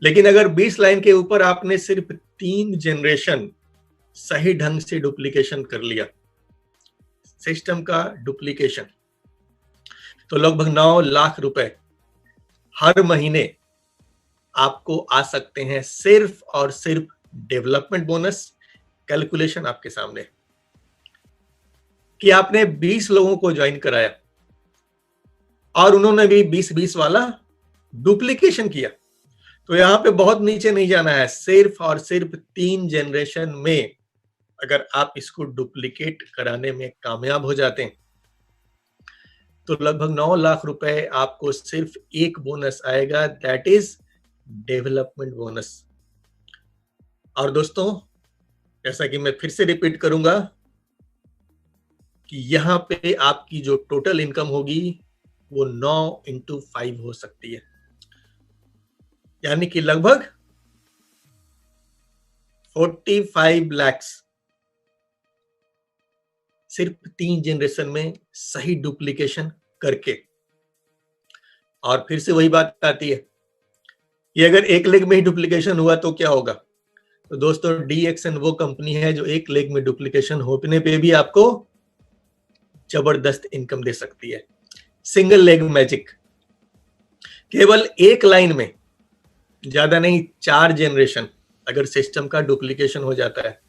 लेकिन अगर 20 लाइन के ऊपर आपने सिर्फ 3 जनरेशन सही ढंग से डुप्लीकेशन कर लिया, सिस्टम का डुप्लीकेशन, तो लगभग 9 लाख रुपए हर महीने आपको आ सकते हैं सिर्फ और सिर्फ डेवलपमेंट बोनस। कैलकुलेशन आपके सामने कि आपने 20 लोगों को ज्वाइन कराया और उन्होंने भी 20-20 वाला डुप्लीकेशन किया, तो यहां पे बहुत नीचे नहीं जाना है, सिर्फ और सिर्फ 3 जनरेशन में अगर आप इसको डुप्लीकेट कराने में कामयाब हो जाते हैं, तो लगभग 9 लाख रुपए आपको सिर्फ एक बोनस आएगा, दैट इज डेवलपमेंट बोनस। और दोस्तों जैसा कि मैं फिर से रिपीट करूंगा कि यहां पे आपकी जो टोटल इनकम होगी वो 9 × 5 हो सकती है, यानी कि लगभग 45 लाख सिर्फ 3 जनरेशन में सही डुप्लीकेशन करके। और फिर से वही बात आती है कि अगर एक लेग में ही डुप्लीकेशन हुआ तो क्या होगा? तो दोस्तों DXN वो कंपनी है जो एक लेग में डुप्लीकेशन होने पे भी आपको जबरदस्त इनकम दे सकती है। सिंगल लेग मैजिक, केवल एक लाइन में, ज्यादा नहीं 4 जनरेशन अगर सिस्टम का डुप्लीकेशन हो जाता है,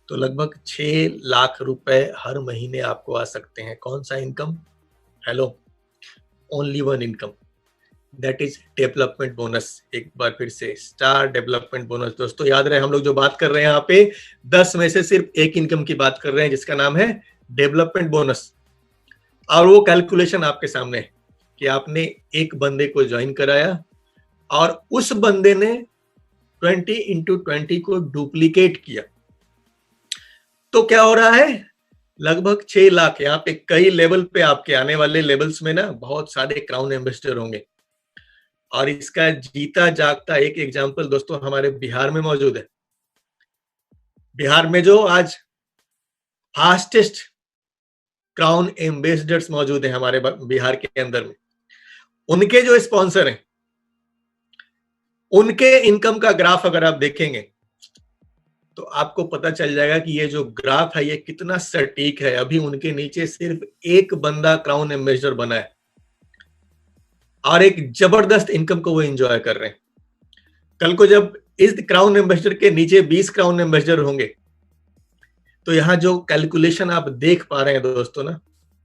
तो लगभग 6 लाख रुपए हर महीने आपको आ सकते हैं। कौन सा income? Hello, only one income, that is development bonus. एक बार फिर से स्टार डेवलपमेंट बोनस। दोस्तों याद रहे, हम लोग जो बात कर रहे हैं यहाँ पे 10 में से सिर्फ एक इनकम की बात कर रहे हैं जिसका नाम है डेवलपमेंट बोनस। और वो कैलकुलेशन आपके सामने है कि आपने एक बंदे को ज्वाइन कराया और उस बंदे ने 20 × 20 को डुप्लीकेट किया, तो क्या हो रहा है? लगभग 6 लाख। यहाँ पे कई लेवल पे, आपके आने वाले लेवल्स में ना बहुत सारे क्राउन एम्बेसडर होंगे, और इसका जीता जागता एक एग्जाम्पल दोस्तों हमारे बिहार में मौजूद है। बिहार में जो आज फास्टेस्ट क्राउन एम्बेसडर्स मौजूद हैं हमारे बिहार के अंदर में, उनके जो स्पॉन्सर हैं, उनके इनकम का ग्राफ अगर आप देखेंगे तो आपको पता चल जाएगा कि ये जो ग्राफ है ये कितना सटीक है। अभी उनके नीचे सिर्फ एक बंदा क्राउन एम्बेसडर बना है और एक जबरदस्त इनकम को वो एंजॉय कर रहे हैं। कल को जब इस क्राउन एम्बेसडर के नीचे 20 क्राउन एम्बेसडर होंगे तो यहाँ जो कैलकुलेशन आप देख पा रहे हैं दोस्तों ना,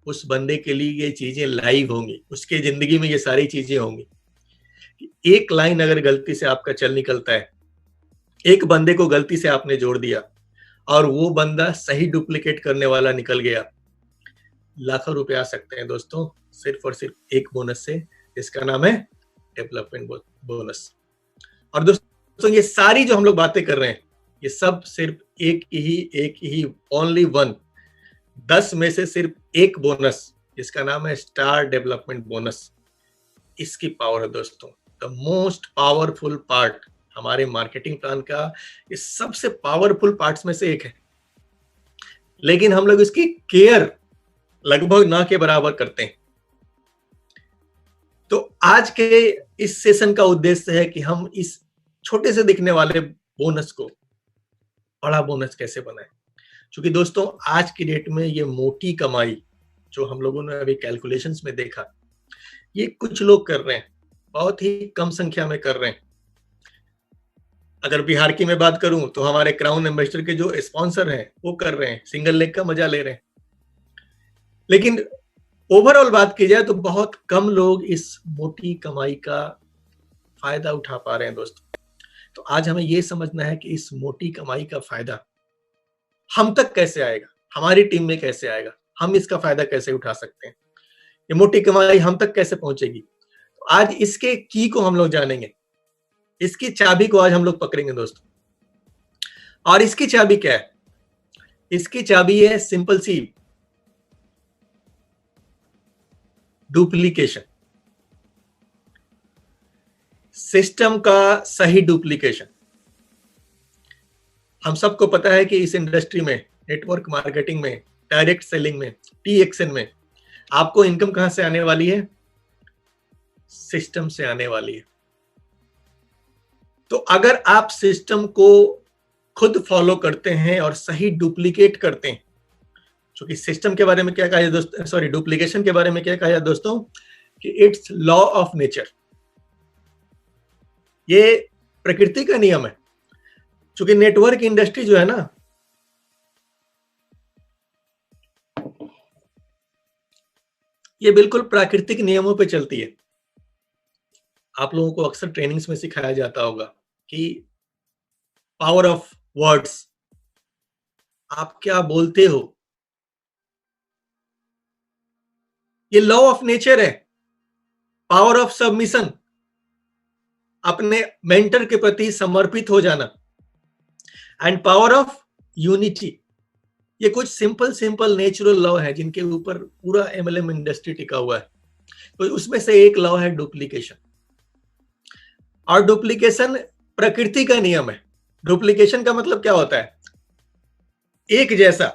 उस बंदे के लिए ये चीजें लाइव होंगी, उसके जिंदगी में ये सारी चीजें होंगी। एक लाइन अगर गलती से आपका चल निकलता है, एक बंदे को गलती से आपने जोड़ दिया और वो बंदा सही डुप्लीकेट करने वाला निकल गया, लाखों रुपए आ सकते हैं दोस्तों, सिर्फ और सिर्फ एक बोनस से, इसका नाम है डेवलपमेंट बोनस। और दोस्तों ये सारी जो हम लोग बातें कर रहे हैं, ये सब सिर्फ एक ही ओनली वन, 10 में से सिर्फ एक बोनस, इसका नाम है स्टार डेवलपमेंट बोनस। इसकी पावर है दोस्तों, द मोस्ट पावरफुल पार्ट हमारे मार्केटिंग प्लान का, ये सबसे पावरफुल पार्ट्स में से एक है, लेकिन हम लोग इसकी केयर लगभग ना के बराबर करते हैं। तो आज के इस सेशन का उद्देश्य है कि हम इस छोटे से दिखने वाले बोनस को बड़ा बोनस कैसे बनाएं। क्योंकि दोस्तों आज की डेट में ये मोटी कमाई जो हम लोगों ने अभी कैलकुलेशंस में देखा, ये कुछ लोग कर रहे हैं, बहुत ही कम संख्या में कर रहे हैं। अगर बिहार की मैं बात करूं तो हमारे क्राउन एम्बेसडर के जो स्पॉन्सर हैं वो कर रहे हैं, सिंगल लेग का मजा ले रहे हैं। लेकिन ओवरऑल बात की जाए तो बहुत कम लोग इस मोटी कमाई का फायदा उठा पा रहे हैं दोस्तों। तो आज हमें ये समझना है कि इस मोटी कमाई का फायदा हम तक कैसे आएगा, हमारी टीम में कैसे आएगा, हम इसका फायदा कैसे उठा सकते हैं, ये मोटी कमाई हम तक कैसे पहुंचेगी। तो आज इसके की को हम लोग जानेंगे, इसकी चाबी को आज हम लोग पकड़ेंगे दोस्तों। और इसकी चाबी क्या है? इसकी चाबी है सिंपल सी, डुप्लीकेशन, सिस्टम का सही डुप्लीकेशन। हम सबको पता है कि इस इंडस्ट्री में, नेटवर्क मार्केटिंग में, डायरेक्ट सेलिंग में, TXN में आपको इनकम कहां से आने वाली है? सिस्टम से आने वाली है। तो अगर आप सिस्टम को खुद फॉलो करते हैं और सही डुप्लीकेट करते हैं, क्योंकि सिस्टम के बारे में क्या कहा है दोस्तों, सॉरी डुप्लीकेशन के बारे में क्या कहा है दोस्तों, कि इट्स लॉ ऑफ नेचर, ये प्रकृति का नियम है। क्योंकि नेटवर्क इंडस्ट्री जो है ना, ये बिल्कुल प्राकृतिक नियमों पे चलती है। आप लोगों को अक्सर ट्रेनिंग्स में सिखाया जाता होगा कि पावर ऑफ वर्ड्स, आप क्या बोलते हो, ये लॉ ऑफ नेचर है। पावर ऑफ सबमिशन, अपने मेंटर के प्रति समर्पित हो जाना, एंड पावर ऑफ यूनिटी, ये कुछ सिंपल नेचुरल लॉ है जिनके ऊपर पूरा MLM इंडस्ट्री टिका हुआ है। तो उसमें से एक लॉ है डुप्लीकेशन। और डुप्लीकेशन प्रकृति का नियम है। डुप्लीकेशन का मतलब क्या होता है? एक जैसा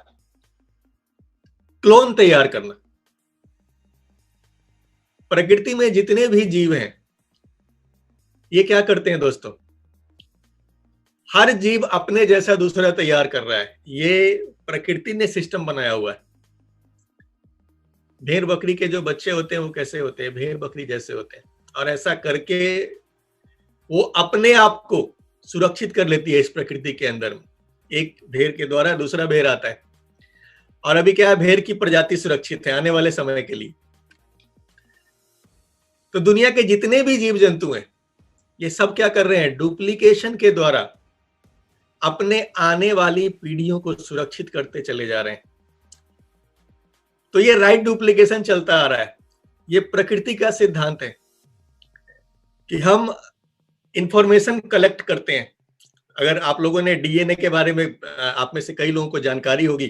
क्लोन तैयार करना। प्रकृति में जितने भी जीव हैं, ये क्या करते हैं दोस्तों? हर जीव अपने जैसा दूसरा तैयार कर रहा है। ये प्रकृति ने सिस्टम बनाया हुआ है। भेड़ बकरी के जो बच्चे होते हैं वो कैसे होते हैं? भेड़ बकरी जैसे होते हैं। और ऐसा करके वो अपने आप को सुरक्षित कर लेती है इस प्रकृति के अंदर में। एक भेड़ के द्वारा दूसरा भेड़ आता है। और अभी क्या है, भेड़ की प्रजाति सुरक्षित है आने वाले समय के लिए। तो दुनिया के जितने भी जीव जंतु हैं, ये सब क्या कर रहे हैं? डुप्लीकेशन के द्वारा अपने आने वाली पीढ़ियों को सुरक्षित करते चले जा रहे हैं। तो ये राइट डुप्लीकेशन चलता आ रहा है। ये प्रकृति का सिद्धांत है कि हम इंफॉर्मेशन कलेक्ट करते हैं। अगर आप लोगों ने DNA के बारे में, आप में से कई लोगों को जानकारी होगी,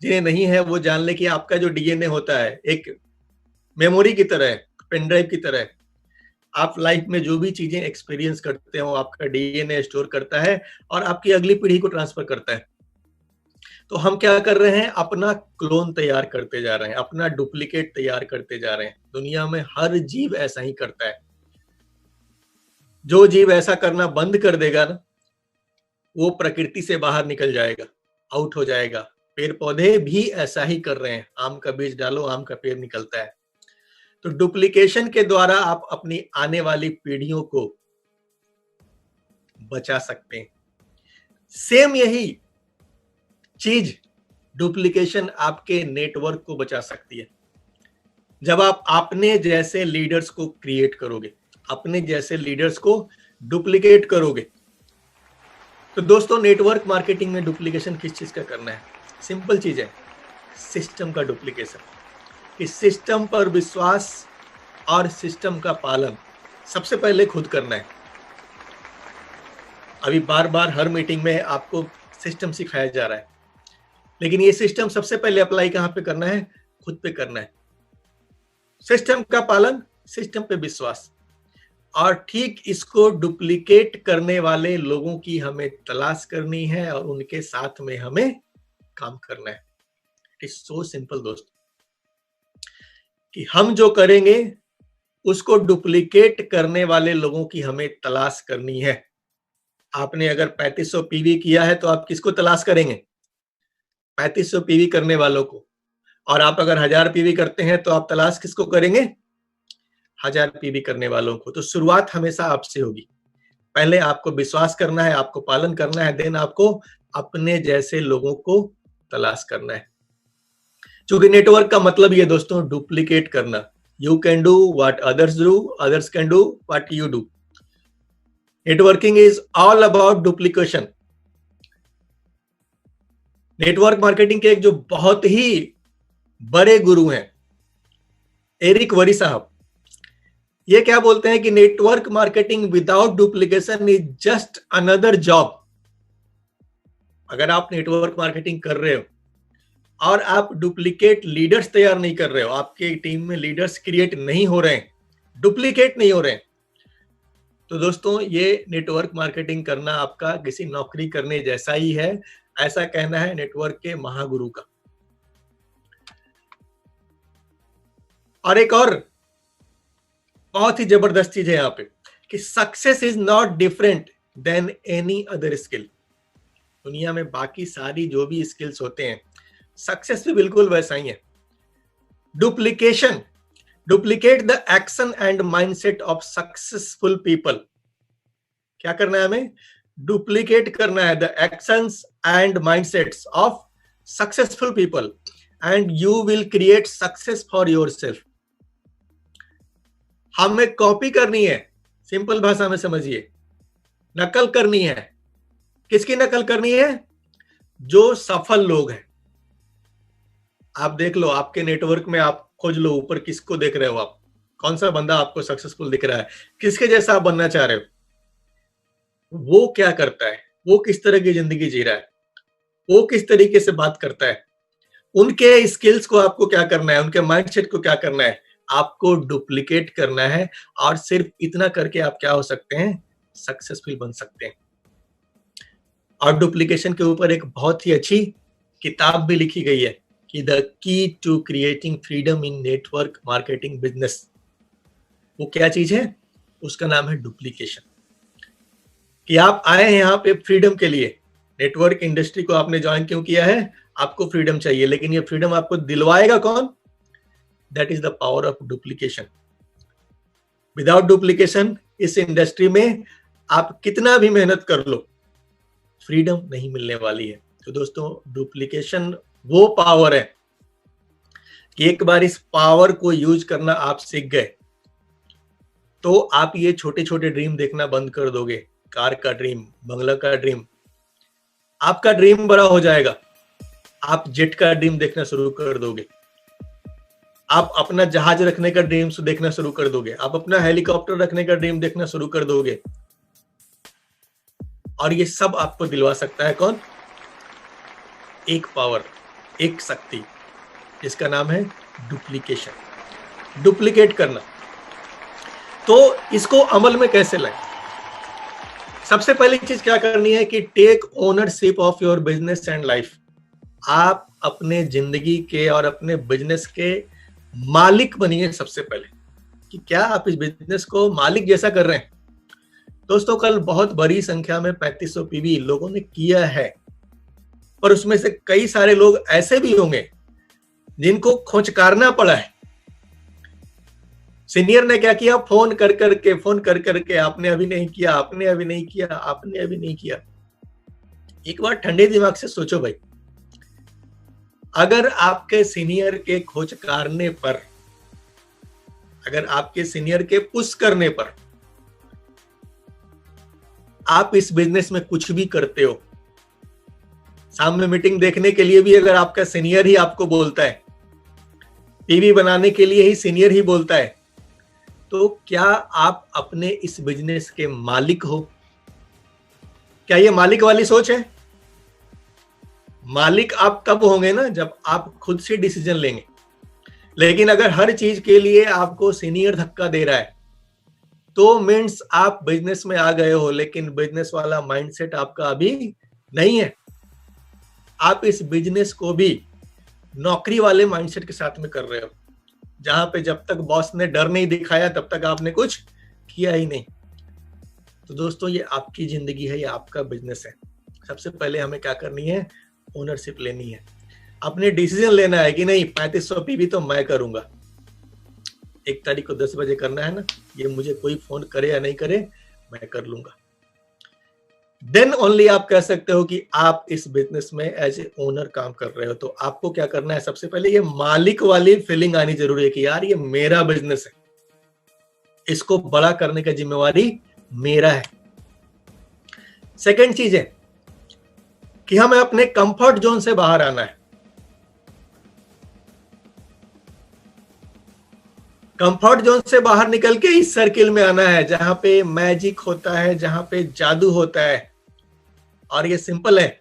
जिन्हें नहीं है वो जान ले कि आपका जो DNA होता है एक मेमोरी की तरह है, पेन ड्राइव की तरह है। आप लाइफ में जो भी चीजें एक्सपीरियंस करते हो, आपका DNA स्टोर करता है और आपकी अगली पीढ़ी को ट्रांसफर करता है। तो हम क्या कर रहे हैं? अपना क्लोन तैयार करते जा रहे हैं, अपना डुप्लीकेट तैयार करते जा रहे हैं। दुनिया में हर जीव ऐसा ही करता है। जो जीव ऐसा करना बंद कर देगा ना, वो प्रकृति से बाहर निकल जाएगा, आउट हो जाएगा। पेड़ पौधे भी ऐसा ही कर रहे हैं, आम का बीज डालो, आम का पेड़ निकलता है। तो डुप्लीकेशन के द्वारा आप अपनी आने वाली पीढ़ियों को बचा सकते हैं। सेम यही चीज डुप्लीकेशन आपके नेटवर्क को बचा सकती है। जब आप अपने जैसे लीडर्स को क्रिएट करोगे, अपने जैसे लीडर्स को डुप्लीकेट करोगे। तो दोस्तों, नेटवर्क मार्केटिंग में डुप्लीकेशन किस चीज का करना है? सिंपल चीज है, सिस्टम का डुप्लीकेशन। इस सिस्टम पर विश्वास और सिस्टम का पालन सबसे पहले खुद करना है। अभी बार बार हर मीटिंग में आपको सिस्टम सिखाया जा रहा है, लेकिन ये सिस्टम सबसे पहले अप्लाई कहां पे करना है? खुद पे करना है। सिस्टम का पालन, सिस्टम पे विश्वास, और ठीक इसको डुप्लीकेट करने वाले लोगों की हमें तलाश करनी है और उनके साथ में हमें काम करना है। इट इज सो सिंपल दोस्त, कि हम जो करेंगे उसको डुप्लीकेट करने वाले लोगों की हमें तलाश करनी है। आपने अगर 3500 पीवी किया है तो आप किसको तलाश करेंगे? 3500 पीवी करने वालों को। और आप अगर 1000 पीवी करते हैं तो आप तलाश किसको करेंगे? 1000 पीवी करने वालों को। तो शुरुआत हमेशा आपसे होगी। पहले आपको विश्वास करना है, आपको पालन करना है, देन आपको अपने जैसे लोगों को तलाश करना है। क्योंकि नेटवर्क का मतलब ये दोस्तों, डुप्लीकेट करना। You can do what others do, others can do what you do. Networking is all about duplication. Network marketing के एक जो बहुत ही बड़े गुरु हैं, एरिक वरी साहब, ये क्या बोलते हैं कि network marketing without duplication is just another job. अगर आप नेटवर्क मार्केटिंग कर रहे हो और आप डुप्लीकेट लीडर्स तैयार नहीं कर रहे हो, आपके टीम में लीडर्स क्रिएट नहीं हो रहे हैं, डुप्लीकेट नहीं हो रहे हैं, तो दोस्तों ये नेटवर्क मार्केटिंग करना आपका किसी नौकरी करने जैसा ही है। ऐसा कहना है नेटवर्क के महागुरु का। और एक और बहुत ही जबरदस्त चीज है यहाँ पे, कि success is not different than any other skill. दुनिया में बाकी सारी जो भी स्किल्स होते हैं, सक्सेस भी बिल्कुल वैसा ही है। Duplication, duplicate the action and mindset of successful people. क्या करना है हमें? डुप्लीकेट करना है the actions and mindsets of successful people and you will create success for yourself. हमें कॉपी करनी है, सिंपल भाषा में समझिए, नकल करनी है। किसकी नकल करनी है? जो सफल लोग हैं। आप देख लो, आपके नेटवर्क में आप खोज लो, ऊपर किसको देख रहे हो आप, कौन सा बंदा आपको सक्सेसफुल दिख रहा है, किसके जैसा आप बनना चाह रहे हो, वो क्या करता है, वो किस तरह की जिंदगी जी रहा है, वो किस तरीके से बात करता है, उनके स्किल्स को आपको क्या करना है, उनके माइंडसेट को क्या करना है, आपको डुप्लीकेट करना है। और सिर्फ इतना करके आप क्या हो सकते हैं? सक्सेसफुल बन सकते हैं। और डुप्लीकेशन के ऊपर एक बहुत ही अच्छी किताब भी लिखी गई है कि the key to creating freedom in network marketing business. वो क्या चीज है? उसका नाम है डुप्लीकेशन। कि आप आए हैं यहाँ पे फ्रीडम के लिए, नेटवर्क इंडस्ट्री को आपने ज्वाइन क्यों किया है? आपको फ्रीडम चाहिए, लेकिन ये फ्रीडम आपको दिलवाएगा कौन? That is the power of duplication. Without duplication इस इंडस्ट्री में आप कितना भी मेहनत कर लो, फ्रीडम नहीं मिलने वाली है। तो दोस्तों, डुप्लीकेशन वो पावर है कि एक बार इस पावर को यूज करना आप सीख गए तो आप ये छोटे छोटे ड्रीम देखना बंद कर दोगे। कार का ड्रीम, बंगला का ड्रीम, आपका ड्रीम बड़ा हो जाएगा। आप जेट का ड्रीम देखना शुरू कर दोगे, आप अपना जहाज रखने का ड्रीम देखना शुरू कर दोगे, आप अपना हेलीकॉप्टर रखने का ड्रीम देखना शुरू कर दोगे। और ये सब आपको दिलवा सकता है कौन? एक पावर, एक शक्ति, जिसका नाम है डुप्लीकेशन, डुप्लीकेट करना। तो इसको अमल में कैसे लाएं? सबसे पहली चीज क्या करनी है कि take ownership of your business and life. आप अपने जिंदगी के और अपने बिजनेस के मालिक बनिए सबसे पहले। कि क्या आप इस बिजनेस को मालिक जैसा कर रहे हैं? दोस्तों कल बहुत बड़ी संख्या में 3500 पीवी लोगों ने किया है, पर उसमें से कई सारे लोग ऐसे भी होंगे जिनको खोचकारना पड़ा है। सीनियर ने क्या किया, फोन कर करके आपने अभी नहीं किया, आपने अभी नहीं किया, आपने अभी नहीं किया। एक बार ठंडे दिमाग से सोचो भाई, अगर आपके सीनियर के खोचकारने पर, अगर आपके सीनियर के पुश करने पर आप इस बिजनेस में कुछ भी करते हो, सामने मीटिंग देखने के लिए भी अगर आपका सीनियर ही आपको बोलता है, पीवी बनाने के लिए ही सीनियर ही बोलता है, तो क्या आप अपने इस बिजनेस के मालिक हो? क्या ये मालिक वाली सोच है? मालिक आप तब होंगे ना जब आप खुद से डिसीजन लेंगे। लेकिन अगर हर चीज के लिए आपको सीनियर धक्का दे रहा है, तो मीन्स आप बिजनेस में आ गए हो, लेकिन बिजनेस वाला माइंडसेट आपका अभी नहीं है। आप इस बिजनेस को भी नौकरी वाले माइंडसेट के साथ में कर रहे हो, जहां पे जब तक बॉस ने डर नहीं दिखाया तब तक आपने कुछ किया ही नहीं। तो दोस्तों ये आपकी जिंदगी है, ये आपका बिजनेस है। सबसे पहले हमें क्या करनी है, ओनरशिप लेनी है, अपने डिसीजन लेना है कि नहीं 3500 पीवी तो मैं करूंगा। 1 तारीख को 10 बजे करना है ना, ये मुझे कोई फोन करे या नहीं करे, मैं कर लूंगा। देन ओनली आप कह सकते हो कि आप इस बिजनेस में एज ए ओनर काम कर रहे हो। तो आपको क्या करना है, सबसे पहले ये मालिक वाली फीलिंग आनी जरूरी है कि यार ये मेरा बिजनेस है, इसको बड़ा करने का जिम्मेवारी मेरा है। सेकंड चीज है कि हमें अपने कंफर्ट जोन से बाहर आना है। कंफर्ट जोन से बाहर निकल के इस सर्किल में आना है जहां पे मैजिक होता है, जहां पे जादू होता है। और ये सिंपल है,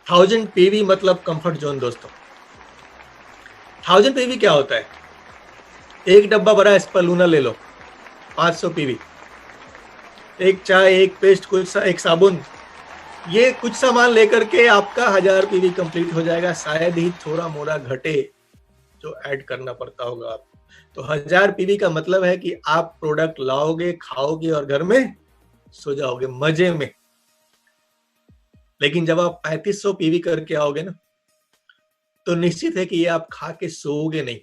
1000 पीवी मतलब कंफर्ट जोन। दोस्तों 1000 पीवी क्या होता है, एक डब्बा भरा स्पलूना ले लो 500 पीवी, एक चाय, एक पेस्ट, कुछ एक साबुन, ये कुछ सामान लेकर के आपका 1000 पीवी कंप्लीट हो जाएगा। शायद ही थोड़ा मोड़ा घटे जो ऐड करना पड़ता होगा आप। तो 1000 पीवी का मतलब है कि आप प्रोडक्ट लाओगे, खाओगे और घर में सो जाओगे मजे में। लेकिन जब आप 3500 पीवी करके आओगे ना, तो निश्चित है कि ये आप खा के सोओगे नहीं।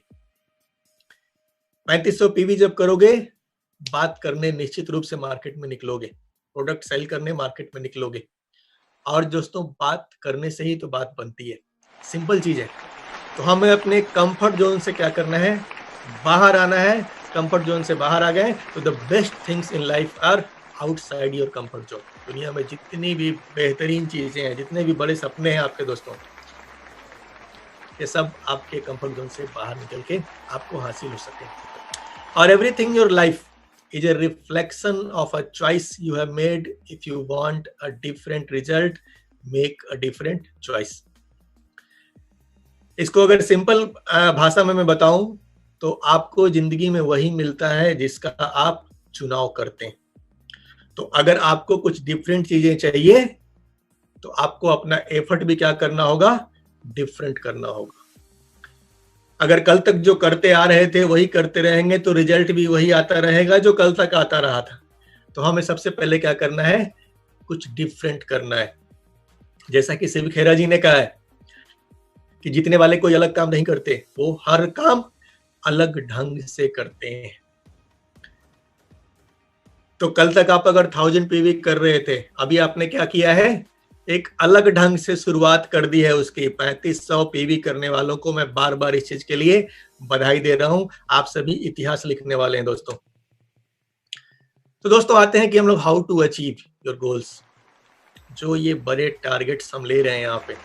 3500 पीवी जब करोगे, बात करने निश्चित रूप से मार्केट में निकलोगे, प्रोडक्ट सेल करने मार्केट में निकलोगे। और दोस्तों बात करने से ही तो बात बनती है, सिंपल चीज है। तो हमें अपने कंफर्ट जोन से क्या करना है, बाहर आना है। कंफर्ट जोन से बाहर आ गए तो the best things in life are outside your comfort zone. दुनिया में जितनी भी बेहतरीन चीजें हैं, जितने भी बड़े सपने हैं आपके दोस्तों, ये सब आपके कंफर्ट जोन से बाहर निकल के आपको हासिल हो सके। और everything your life is a reflection of a choice you have made. If you want a different result, make a different choice. इसको अगर सिंपल भाषा में मैं बताऊं तो आपको जिंदगी में वही मिलता है जिसका आप चुनाव करते हैं। तो अगर आपको कुछ डिफरेंट चीजें चाहिए तो आपको अपना एफर्ट भी क्या करना होगा, डिफरेंट करना होगा। अगर कल तक जो करते आ रहे थे वही करते रहेंगे तो रिजल्ट भी वही आता रहेगा जो कल तक आता रहा था। तो हमें सबसे पहले क्या करना है, कुछ डिफरेंट करना है। जैसा कि शिव खेरा जी ने कहा है कि जीतने वाले कोई अलग काम नहीं करते, वो हर काम अलग ढंग से करते हैं। तो कल तक आप अगर 1000 पीवी कर रहे थे, अभी आपने क्या किया है, एक अलग ढंग से शुरुआत कर दी है उसकी। 3500 पीवी करने वालों को मैं बार बार इस चीज के लिए बधाई दे रहा हूं। आप सभी इतिहास लिखने वाले हैं दोस्तों। तो दोस्तों आते हैं कि हम लोग how to achieve your goals. जो ये बड़े टारगेट्स हम ले रहे हैं यहाँ पे,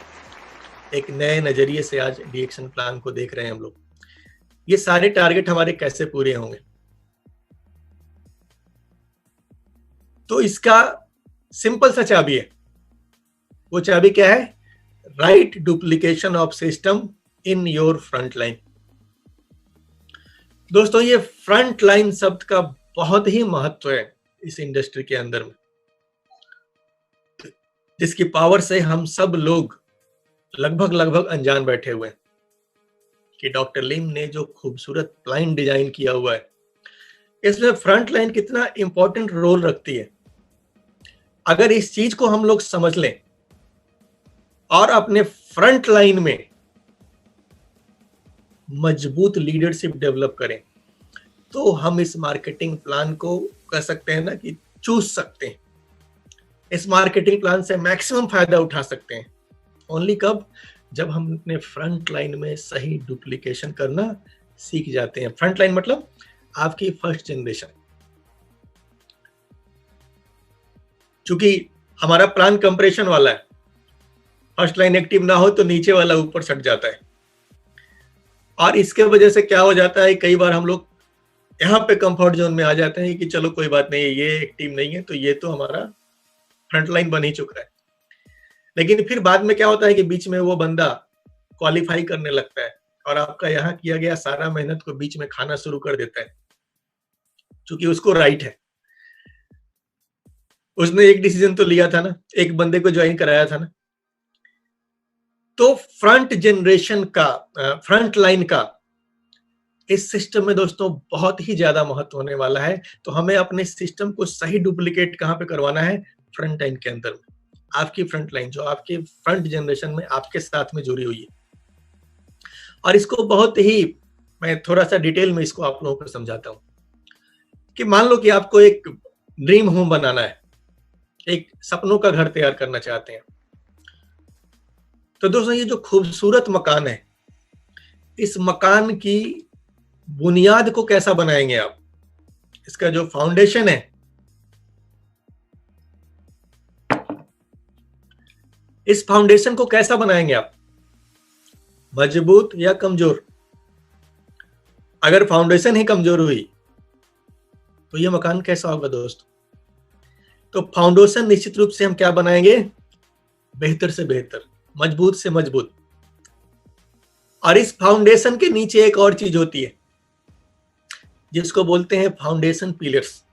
एक नए नजरिए से आज डिएक्शन प्लान को देख रहे हैं हम लोग। ये सारे टारगेट हमारे कैसे पूरे होंगे, तो इसका सिंपल सा चाबी है। वो चाबी क्या है, right duplication of system in your front line. दोस्तों ये फ्रंट लाइन शब्द का बहुत ही महत्व है इस इंडस्ट्री के अंदर में, जिसकी पावर से हम सब लोग लगभग अनजान बैठे हुए हैं कि डॉक्टर लिम ने जो खूबसूरत प्लान डिजाइन किया हुआ है इसमें फ्रंट लाइन कितना इंपॉर्टेंट रोल रखती है। अगर इस चीज को हम लोग समझ लें और अपने फ्रंट लाइन में मजबूत लीडरशिप डेवलप करें, तो हम इस मार्केटिंग प्लान को कह सकते हैं ना कि चूस सकते हैं। इस मार्केटिंग प्लान से मैक्सिमम फायदा उठा सकते हैं। ओनली कब? जब हम अपने फ्रंट लाइन में सही डुप्लीकेशन करना सीख जाते हैं। फ्रंट लाइन मतलब आपकी फर्स्ट जनरेशन। चूंकि हमारा प्लान कंप्रेशन वाला है, फर्स्ट लाइन एक्टिव ना हो तो नीचे वाला ऊपर सट जाता है, और इसके वजह से क्या हो जाता है, कई बार हम लोग यहाँ पे कंफर्ट जोन में आ जाते हैं कि चलो कोई बात नहीं, ये एक्टिव नहीं है तो ये तो हमारा फ्रंट लाइन बन ही चुका है। लेकिन फिर बाद में क्या होता है कि बीच में वो बंदा क्वालिफाई करने लगता है और आपका यहाँ किया गया सारा मेहनत को बीच में खाना शुरू कर देता है, क्योंकि उसको राइट है। उसने एक डिसीजन तो लिया था ना, एक बंदे को ज्वाइन कराया था ना। तो फ्रंट जनरेशन का, फ्रंट लाइन का इस सिस्टम में दोस्तों बहुत ही ज्यादा महत्व होने वाला है। तो हमें अपने सिस्टम को सही डुप्लीकेट कहां पे करवाना है? फ्रंट लाइन के अंदर में। आपकी फ्रंट लाइन जो आपके फ्रंट जनरेशन में आपके साथ में जुड़ी हुई है, और इसको बहुत ही मैं थोड़ा सा डिटेल में इसको आप लोगों को समझाता हूं कि मान लो कि आपको एक ड्रीम होम बनाना है, एक सपनों का घर तैयार करना चाहते हैं। तो दोस्तों ये जो खूबसूरत मकान है, इस मकान की बुनियाद को कैसा बनाएंगे आप? इसका जो फाउंडेशन है, इस फाउंडेशन को कैसा बनाएंगे आप? मजबूत या कमजोर? अगर फाउंडेशन ही कमजोर हुई तो ये मकान कैसा होगा दोस्तों? तो फाउंडेशन निश्चित रूप से हम क्या बनाएंगे? बेहतर से बेहतर, मजबूत से मजबूत। और इस फाउंडेशन के नीचे एक और चीज होती है जिसको बोलते हैं फाउंडेशन पिलर्स।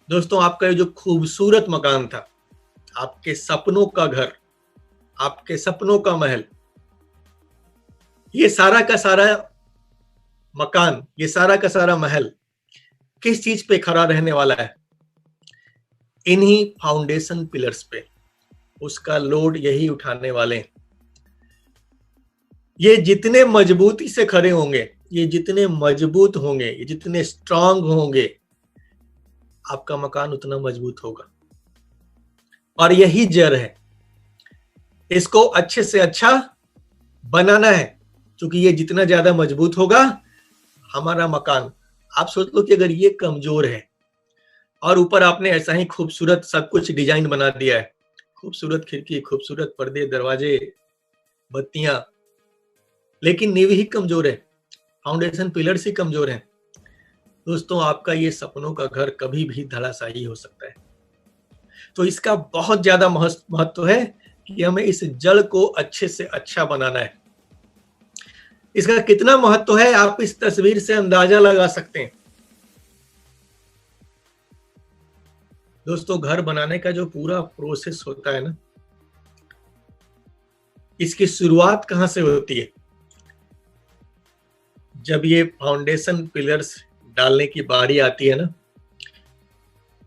दोस्तों आपका ये जो खूबसूरत मकान था, आपके सपनों का घर, आपके सपनों का महल, ये सारा का सारा मकान, ये सारा का सारा महल किस चीज पे खड़ा रहने वाला है? इन्हीं फाउंडेशन पिलर्स पे। उसका लोड यही उठाने वाले हैं। ये जितने मजबूती से खड़े होंगे, ये जितने मजबूत होंगे, ये जितने स्ट्रांग होंगे, आपका मकान उतना मजबूत होगा। और यही जड़ है, इसको अच्छे से अच्छा बनाना है, क्योंकि ये जितना ज्यादा मजबूत होगा हमारा मकान। आप सोच लो कि अगर ये कमजोर है और ऊपर आपने ऐसा ही खूबसूरत सब कुछ डिजाइन बना दिया है, खूबसूरत खिड़की, खूबसूरत पर्दे, दरवाजे, बत्तियां, लेकिन नींव ही कमजोर है, फाउंडेशन पिलर्स ही कमजोर हैं, दोस्तों आपका ये सपनों का घर कभी भी धराशायी हो सकता है। तो इसका बहुत ज्यादा महत्व है कि हमें इस जड़ को अच्छे से अच्छा बनाना है। इसका कितना महत्व है आप इस तस्वीर से अंदाजा लगा सकते हैं। दोस्तों घर बनाने का जो पूरा प्रोसेस होता है ना, इसकी शुरुआत कहां से होती है? जब ये फाउंडेशन पिलर्स डालने की बारी आती है ना,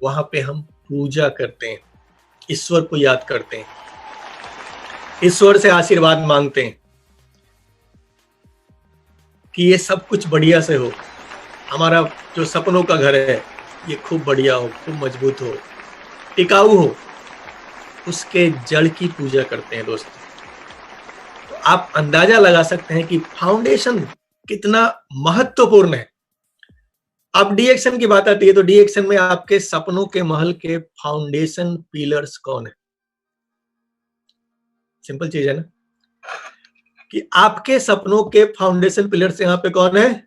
वहां पे हम पूजा करते हैं, ईश्वर को याद करते हैं, ईश्वर से आशीर्वाद मांगते हैं कि ये सब कुछ बढ़िया से हो, हमारा जो सपनों का घर है ये खूब बढ़िया हो, खूब मजबूत हो, टिकाऊ हो। उसके जड़ की पूजा करते हैं दोस्तों। तो आप अंदाजा लगा सकते हैं कि फाउंडेशन कितना महत्वपूर्ण है। अब डी एक्शन की बात आती है, तो डी एक्शन में आपके सपनों के महल के फाउंडेशन पिलर्स कौन है? सिंपल चीज है ना कि आपके सपनों के फाउंडेशन पिलर्स यहाँ पे कौन है?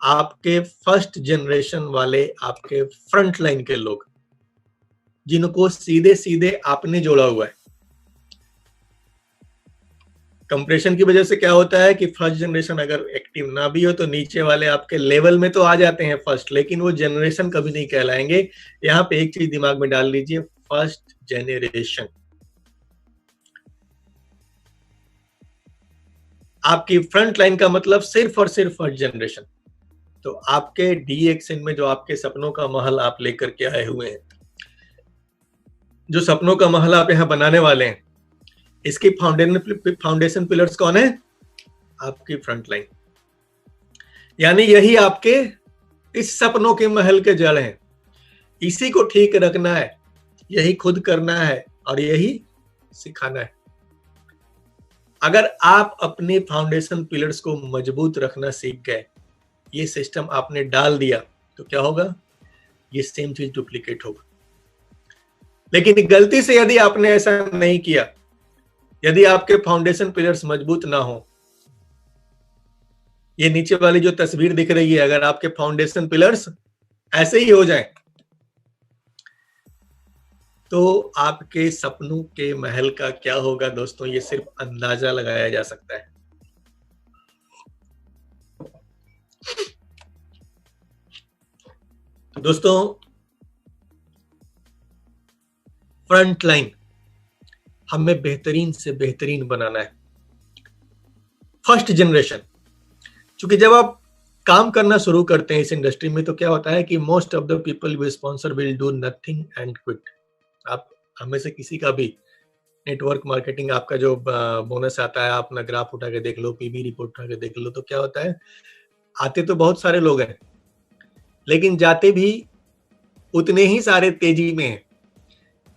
आपके फर्स्ट जनरेशन वाले, आपके फ्रंट लाइन के लोग, जिनको सीधे सीधे आपने जोड़ा हुआ है। कंप्रेशन की वजह से क्या होता है कि फर्स्ट जनरेशन अगर एक्टिव ना भी हो तो नीचे वाले आपके लेवल में तो आ जाते हैं फर्स्ट, लेकिन वो जनरेशन कभी नहीं कहलाएंगे। यहाँ पे एक चीज दिमाग में डाल लीजिए, फर्स्ट जनरेशन। आपकी फ्रंट लाइन का मतलब सिर्फ और सिर्फ फर्स्ट जनरेशन। तो आपके DXN में जो आपके सपनों का महल आप लेकर के आए हुए हैं, जो सपनों का महल आप यहाँ बनाने वाले हैं, इसकी फाउंडेशन पिलर्स कौन है? आपकी फ्रंटलाइन। यानी यही आपके इस सपनों के महल के जड़ हैं। इसी को ठीक रखना है, यही खुद करना है और यही सिखाना है। अगर आप अपने फाउंडेशन पिलर्स को मजबूत रखना सीख गए, ये सिस्टम आपने डाल दिया, तो क्या होगा? ये सेम चीज डुप्लीकेट होगा। लेकिन गलती से यदि आपने ऐसा नहीं किया, यदि आपके फाउंडेशन पिलर्स मजबूत ना हो, ये नीचे वाली जो तस्वीर दिख रही है, अगर आपके फाउंडेशन पिलर्स ऐसे ही हो जाएं, तो आपके सपनों के महल का क्या होगा दोस्तों, ये सिर्फ अंदाजा लगाया जा सकता है। तो दोस्तों, फ्रंट लाइन हमें बेहतरीन से बेहतरीन बनाना है। फर्स्ट जनरेशन, क्योंकि जब आप काम करना शुरू करते हैं इस इंडस्ट्री में, तो क्या होता है कि most of the people we sponsor will do nothing and quit. आप हमें से किसी का भी नेटवर्क मार्केटिंग, आपका जो बोनस आता है, आप अपना ग्राफ उठा के देख लो, पीबी रिपोर्ट उठा के देख लो, तो क्या होता है, आते तो बहुत सारे लोग हैं, लेकिन जाते भी उतने ही सारे तेजी में हैं।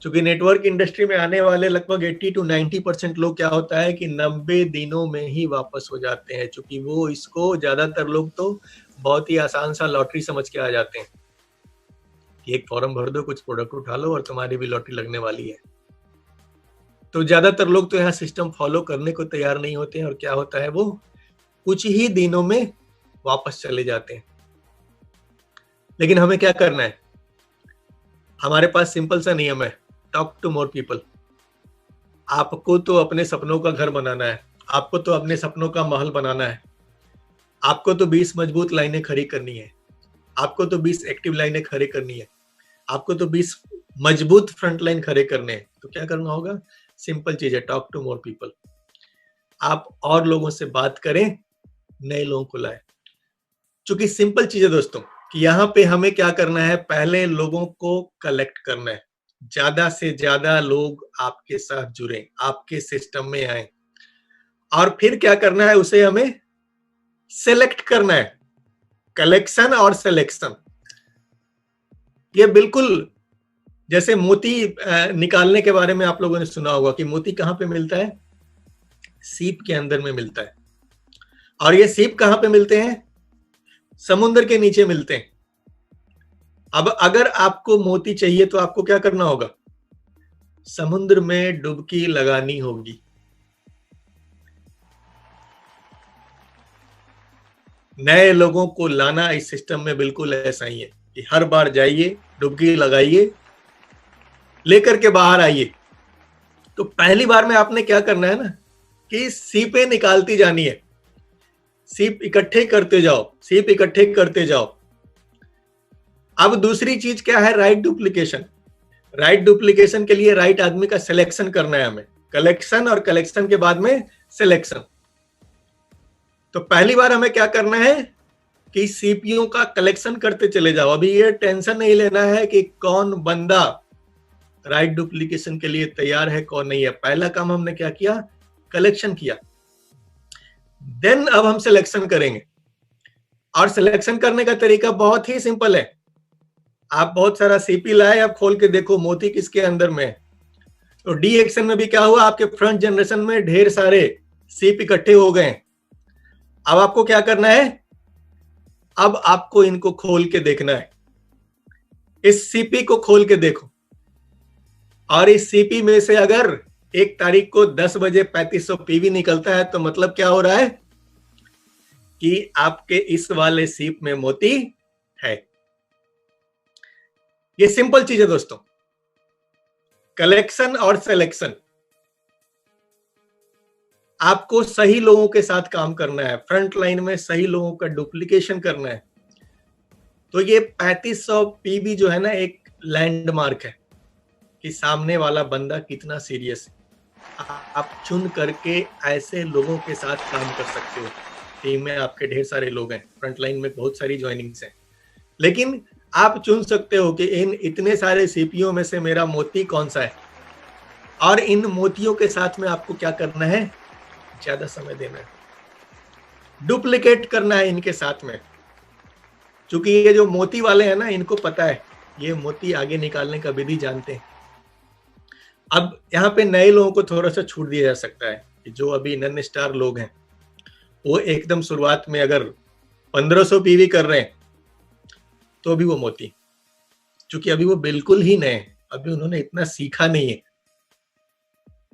क्योंकि नेटवर्क इंडस्ट्री में आने वाले लगभग 80 to 90% लोग, क्या होता है कि 90 दिनों में ही वापस हो जाते हैं। क्योंकि वो इसको, ज्यादातर लोग तो बहुत ही आसान सा लॉटरी समझ के आ जाते हैं कि एक फॉर्म भर दो, कुछ प्रोडक्ट उठा लो और तुम्हारी भी लॉटरी लगने वाली है। तो ज्यादातर लोग तो यहाँ सिस्टम फॉलो करने को तैयार नहीं होते हैं, और क्या होता है, वो कुछ ही दिनों में वापस चले जाते हैं। लेकिन हमें क्या करना है? हमारे पास सिंपल सा नियम है, टॉक टू मोर पीपल। आपको तो अपने सपनों का घर बनाना है, आपको तो अपने सपनों का महल बनाना है, आपको तो 20 मजबूत लाइनें खड़ी करनी है, आपको तो 20 एक्टिव लाइनें खड़ी करनी है, आपको तो 20 मजबूत फ्रंट लाइन खड़े करने हैं। तो क्या करना होगा? सिंपल चीज है, टॉक टू मोर पीपल। आप और लोगों से बात करें, नए लोगों को लाए। चूंकि सिंपल चीज है दोस्तों कि यहाँ पे हमें क्या करना है, पहले लोगों को कलेक्ट करना है, ज्यादा से ज्यादा लोग आपके साथ जुड़े, आपके सिस्टम में आए, और फिर क्या करना है, उसे हमें सेलेक्ट करना है। कलेक्शन और सिलेक्शन, ये बिल्कुल जैसे मोती निकालने के बारे में आप लोगों ने सुना होगा कि मोती कहाँ पे मिलता है? सीप के अंदर में मिलता है। और ये सीप कहाँ पे मिलते हैं? समुद्र के नीचे मिलते हैं। अब अगर आपको मोती चाहिए तो आपको क्या करना होगा? समुद्र में डुबकी लगानी होगी। नए लोगों को लाना इस सिस्टम में बिल्कुल ऐसा ही है कि हर बार जाइए, डुबकी लगाइए, लेकर के बाहर आइए। तो पहली बार में आपने क्या करना है ना, कि सीपें निकालती जानी है, सीप इकट्ठे करते जाओ, सीप इकट्ठे करते जाओ। अब दूसरी चीज क्या है? Right duplication. राइट डुप्लीकेशन के लिए राइट आदमी का सिलेक्शन करना है हमें, कलेक्शन और कलेक्शन के बाद में सिलेक्शन। तो पहली बार हमें क्या करना है कि सीपीओ का कलेक्शन करते चले जाओ। अभी ये टेंशन नहीं लेना है कि कौन बंदा राइट डुप्लीकेशन के लिए तैयार है, कौन नहीं है। पहला काम हमने क्या किया? कलेक्शन किया। देन अब हम सिलेक्शन करेंगे, और सिलेक्शन करने का तरीका बहुत ही सिंपल है। आप बहुत सारा सीपी लाए, आप खोल के देखो मोती किसके अंदर में है। तो DXN में भी क्या हुआ, आपके फ्रंट जनरेशन में ढेर सारे सीप इकट्ठे हो गए। अब आपको क्या करना है? अब आपको इनको खोल के देखना है। इस सीपी को खोल के देखो, और इस सीपी में से अगर 1 तारीख को 10 बजे 3500 पीवी निकलता है, तो मतलब क्या हो रहा है कि आपके इस वाले सीप में मोती है। ये सिंपल चीज है दोस्तों, कलेक्शन और सिलेक्शन। आपको सही लोगों के साथ काम करना है, फ्रंट लाइन में सही लोगों का डुप्लीकेशन करना है। तो ये 3500 पीवी जो है ना, एक लैंडमार्क है कि सामने वाला बंदा कितना सीरियस है। आप चुन करके ऐसे लोगों के साथ काम कर सकते हो। टीम में आपके ढेर सारे लोग हैं, फ्रंट लाइन में बहुत सारी ज्वाइनिंग्स हैं, लेकिन आप चुन सकते हो कि इन इतने सारे सीपीओ में से मेरा मोती कौन सा है, और इन मोतियों के साथ में आपको क्या करना है, ज्यादा समय देना है, डुप्लीकेट करना है इनके साथ में। क्योंकि ये जो मोती वाले हैं ना, इनको पता है, ये मोती आगे निकालने का विधि जानते हैं। अब यहाँ पे नए लोगों को थोड़ा सा छूट दिया जा सकता है कि जो अभी नन स्टार लोग हैं वो एकदम शुरुआत में अगर 1500 पीवी कर रहे हैं तो भी वो मोती, क्योंकि अभी वो बिल्कुल ही नए, अभी उन्होंने इतना सीखा नहीं है।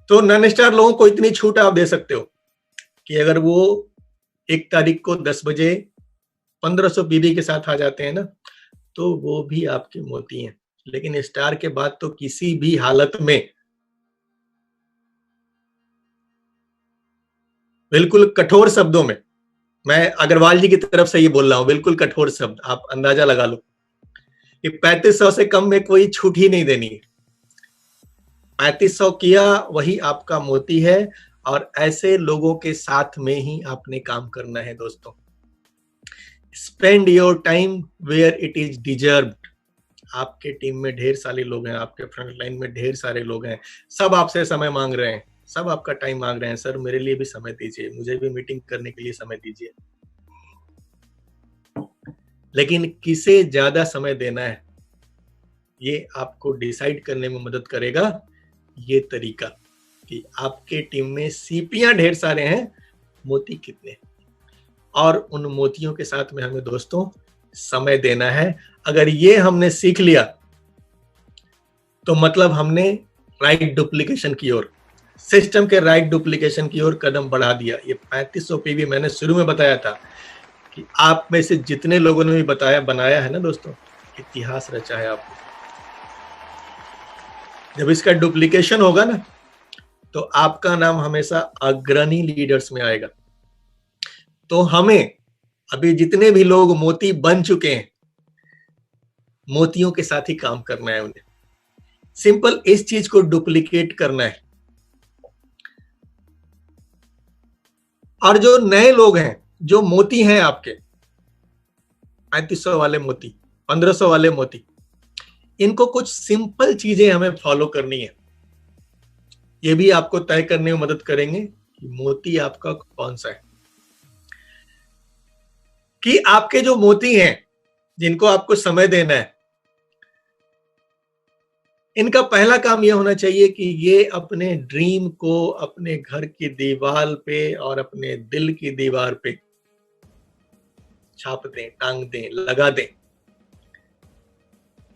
तो नन स्टार लोगों को इतनी छूट आप दे सकते हो कि अगर वो 1 तारीख को 10 बजे 1500 पीवी के साथ आ जाते हैं ना, तो वो भी आपके मोती हैं। लेकिन स्टार के बाद तो किसी भी हालत में, बिल्कुल कठोर शब्दों में, मैं अग्रवाल जी की तरफ से ये बोल रहा हूं, बिल्कुल कठोर शब्द, आप अंदाजा लगा लो कि 3500 से कम में कोई छूट ही नहीं देनी है। 3500 किया वही आपका मोती है, और ऐसे लोगों के साथ में ही आपने काम करना है दोस्तों। Spend your time where it is deserved. आपके टीम में ढेर सारे लोग हैं, आपके फ्रंट लाइन में ढेर सारे लोग हैं, सब आपसे समय मांग रहे हैं, सब आपका टाइम मांग रहे हैं, सर मेरे लिए भी समय दीजिए, मुझे भी मीटिंग करने के लिए समय दीजिए। लेकिन किसे ज्यादा समय देना है ये आपको डिसाइड करने में मदद करेगा ये तरीका कि आपके टीम में सीपियां ढेर सारे हैं, मोती कितने, और उन मोतियों के साथ में हमें दोस्तों समय देना है। अगर ये हमने सीख लिया तो मतलब हमने राइट डुप्लीकेशन की ओर, सिस्टम के राइट डुप्लीकेशन की ओर कदम बढ़ा दिया। ये 3500 पीवी मैंने शुरू में बताया था कि आप में से जितने लोगों ने भी बताया बनाया है ना दोस्तों, इतिहास रचा है आपने। जब इसका डुप्लीकेशन होगा ना तो आपका नाम हमेशा अग्रणी लीडर्स में आएगा। तो हमें अभी जितने भी लोग मोती बन चुके हैं, मोतियों के साथ ही काम करना है, उन्हें सिंपल इस चीज को डुप्लीकेट करना है। और जो नए लोग हैं, जो मोती हैं आपके 3500 वाले मोती, 1500 वाले मोती, इनको कुछ सिंपल चीजें हमें फॉलो करनी है। ये भी आपको तय करने में मदद करेंगे कि मोती आपका कौन सा है। कि आपके जो मोती हैं जिनको आपको समय देना है, इनका पहला काम यह होना चाहिए कि ये अपने ड्रीम को अपने घर की दीवार पे और अपने दिल की दीवार पे छाप दें, टांग दें, लगा दें।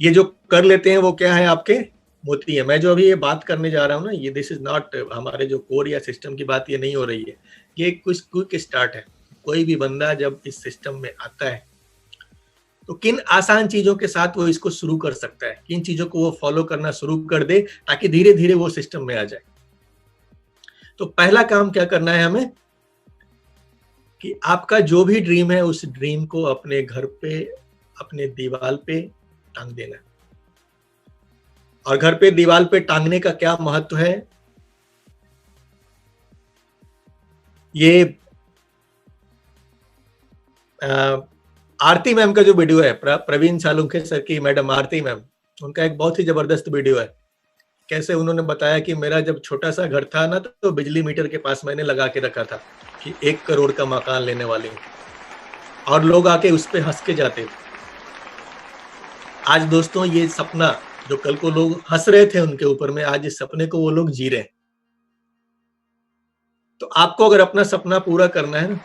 ये जो कर लेते हैं वो क्या है, आपके मोती है। मैं जो अभी ये बात करने जा रहा हूं ना, ये दिस इज नॉट हमारे जो कोर या सिस्टम की बात ये नहीं हो रही है, ये कुछ क्विक स्टार्ट है। कोई भी बंदा जब इस सिस्टम में आता है तो किन आसान चीजों के साथ वो इसको शुरू कर सकता है, किन चीजों को वो फॉलो करना शुरू कर दे ताकि धीरे धीरे वो सिस्टम में आ जाए। तो पहला काम क्या करना है हमें कि आपका जो भी ड्रीम है उस ड्रीम को अपने घर पे, अपने दीवार पे टांग देना है। और घर पे दीवार पे टांगने का क्या महत्व है, ये आरती मैम का जो वीडियो है, प्रवीण सालुंखे सर की मैडम आरती मैम, उनका एक बहुत ही जबरदस्त वीडियो है। कैसे उन्होंने बताया कि मेरा जब छोटा सा घर था ना, तो बिजली मीटर के पास मैंने लगा के रखा था कि 1 करोड़ का मकान लेने वाले हूं, और लोग आके उस पे हंस के जाते थे। आज दोस्तों ये सपना जो कल को लोग हंस रहे थे उनके ऊपर में, आज इस सपने को वो लोग जी रहे हैं। तो आपको अगर अपना सपना पूरा करना है ना,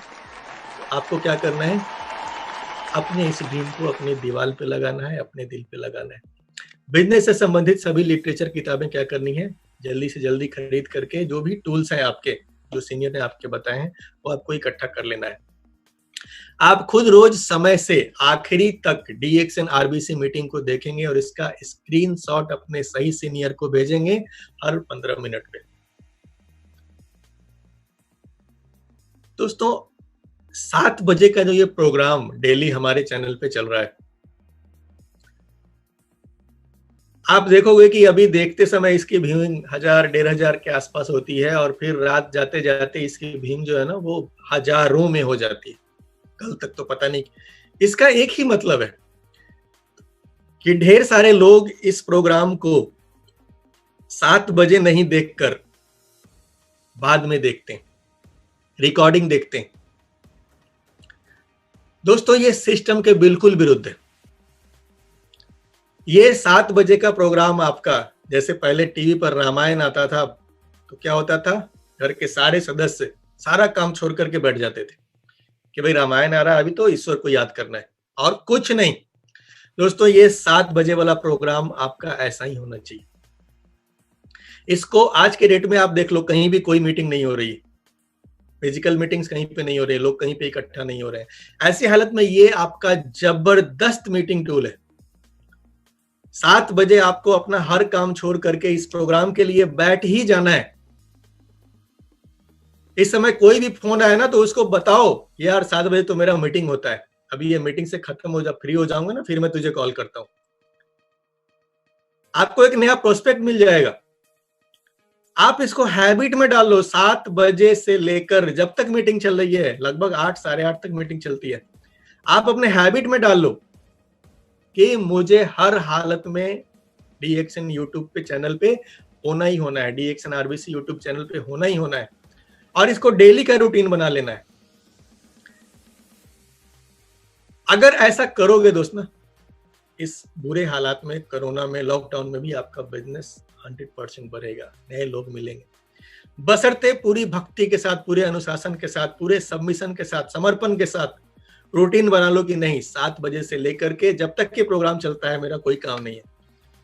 आपको क्या करना है, अपने इस ड्रीम को अपने दीवार पे लगाना है, अपने दिल पे लगाना है। बिजनेस से संबंधित सभी लिटरेचर किताबें क्या करनी है, जल्दी से जल्दी खरीद करके जो भी टूल्स हैं आपके, जो सीनियर ने आपके बताए हैं, वो आपको इकट्ठा कर लेना है। आप खुद रोज समय से आखिरी तक DXN RBC मीटिंग को देखेंगे और इसका स्क्रीनशॉट अपने सही सीनियर को भेजेंगे हर 15 मिनट पे। दोस्तों 7 बजे का जो ये प्रोग्राम डेली हमारे चैनल पे चल रहा है, आप देखोगे कि अभी देखते समय इसकी व्यूइंग 1000-1500 के आसपास होती है और फिर रात जाते जाते इसकी व्यूइंग जो है ना वो हजारों में हो जाती है। कल तक तो पता नहीं। इसका एक ही मतलब है कि ढेर सारे लोग इस प्रोग्राम को 7 बजे नहीं देखकर बाद में देखते हैं, रिकॉर्डिंग देखते हैं। दोस्तों ये सिस्टम के बिल्कुल विरुद्ध है। ये 7 बजे का प्रोग्राम आपका, जैसे पहले टीवी पर रामायण आता था तो क्या होता था, घर के सारे सदस्य सारा काम छोड़ करके बैठ जाते थे कि भाई रामायण आ रहा है, अभी तो ईश्वर को याद करना है और कुछ नहीं। दोस्तों ये 7 बजे वाला प्रोग्राम आपका ऐसा ही होना चाहिए। इसको आज के डेट में आप देख लो, कहीं भी कोई मीटिंग नहीं हो रही है, फिजिकल मीटिंग्स कहीं पे नहीं हो रही, लोग कहीं पे इकट्ठा नहीं हो रहे हैं। ऐसी हालत में ये आपका जबरदस्त मीटिंग टूल है। 7 बजे आपको अपना हर काम छोड़ करके इस प्रोग्राम के लिए बैठ ही जाना है। इस समय कोई भी फोन आए ना तो उसको बताओ यार 7 बजे तो मेरा मीटिंग होता है, अभी ये मीटिंग से खत्म हो जा, फ्री हो जाऊंगा ना, फिर मैं तुझे कॉल करता हूं। आपको एक नया प्रोस्पेक्ट मिल जाएगा। आप इसको हैबिट में डाल लो। 7 बजे से लेकर जब तक मीटिंग चल रही है, लगभग 8 साढ़े 8 तक मीटिंग चलती है, आप अपने हैबिट में डाल लो कि मुझे हर हालत में डीएक्सन यूट्यूब पे चैनल पे होना ही होना है, डीएक्सन आरबीसी यूट्यूब चैनल पे होना ही होना है, और इसको डेली का रूटीन बना लेना है। अगर ऐसा करोगे दोस्त ना, इस बुरे हालात में, कोरोना में, लॉकडाउन में भी आपका बिजनेस 100% बढ़ेगा, नए लोग मिलेंगे, बशर्ते पूरी भक्ति के साथ, पूरे अनुशासन के साथ, पूरे सबमिशन के साथ, समर्पण के साथ रूटीन बना लो कि नहीं 7 बजे से लेकर के जब तक के प्रोग्राम चलता है मेरा कोई काम नहीं है,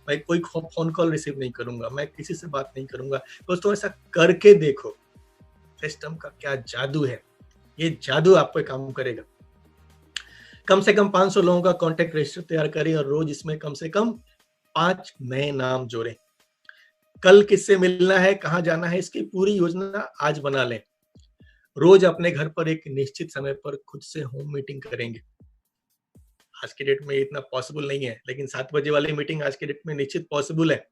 मैं कोई फोन कॉल रिसीव नहीं करूंगा, मैं किसी से बात नहीं करूंगा। दोस्तों ऐसा करके देखो सिस्टम का क्या जादू है। ये जादू आप पे काम करेगा। कम से कम 500 लोगों का कॉन्टेक्ट रजिस्टर तैयार करें और रोज इसमें कम से कम 5 नए नाम जोड़ें। कल किससे मिलना है, कहां जाना है, इसकी पूरी योजना आज बना लें। रोज अपने घर पर एक निश्चित समय पर खुद से होम मीटिंग करेंगे। आज के डेट में इतना पॉसिबल नहीं है, लेकिन 7 बजे वाली मीटिंग आज के डेट में निश्चित पॉसिबल है।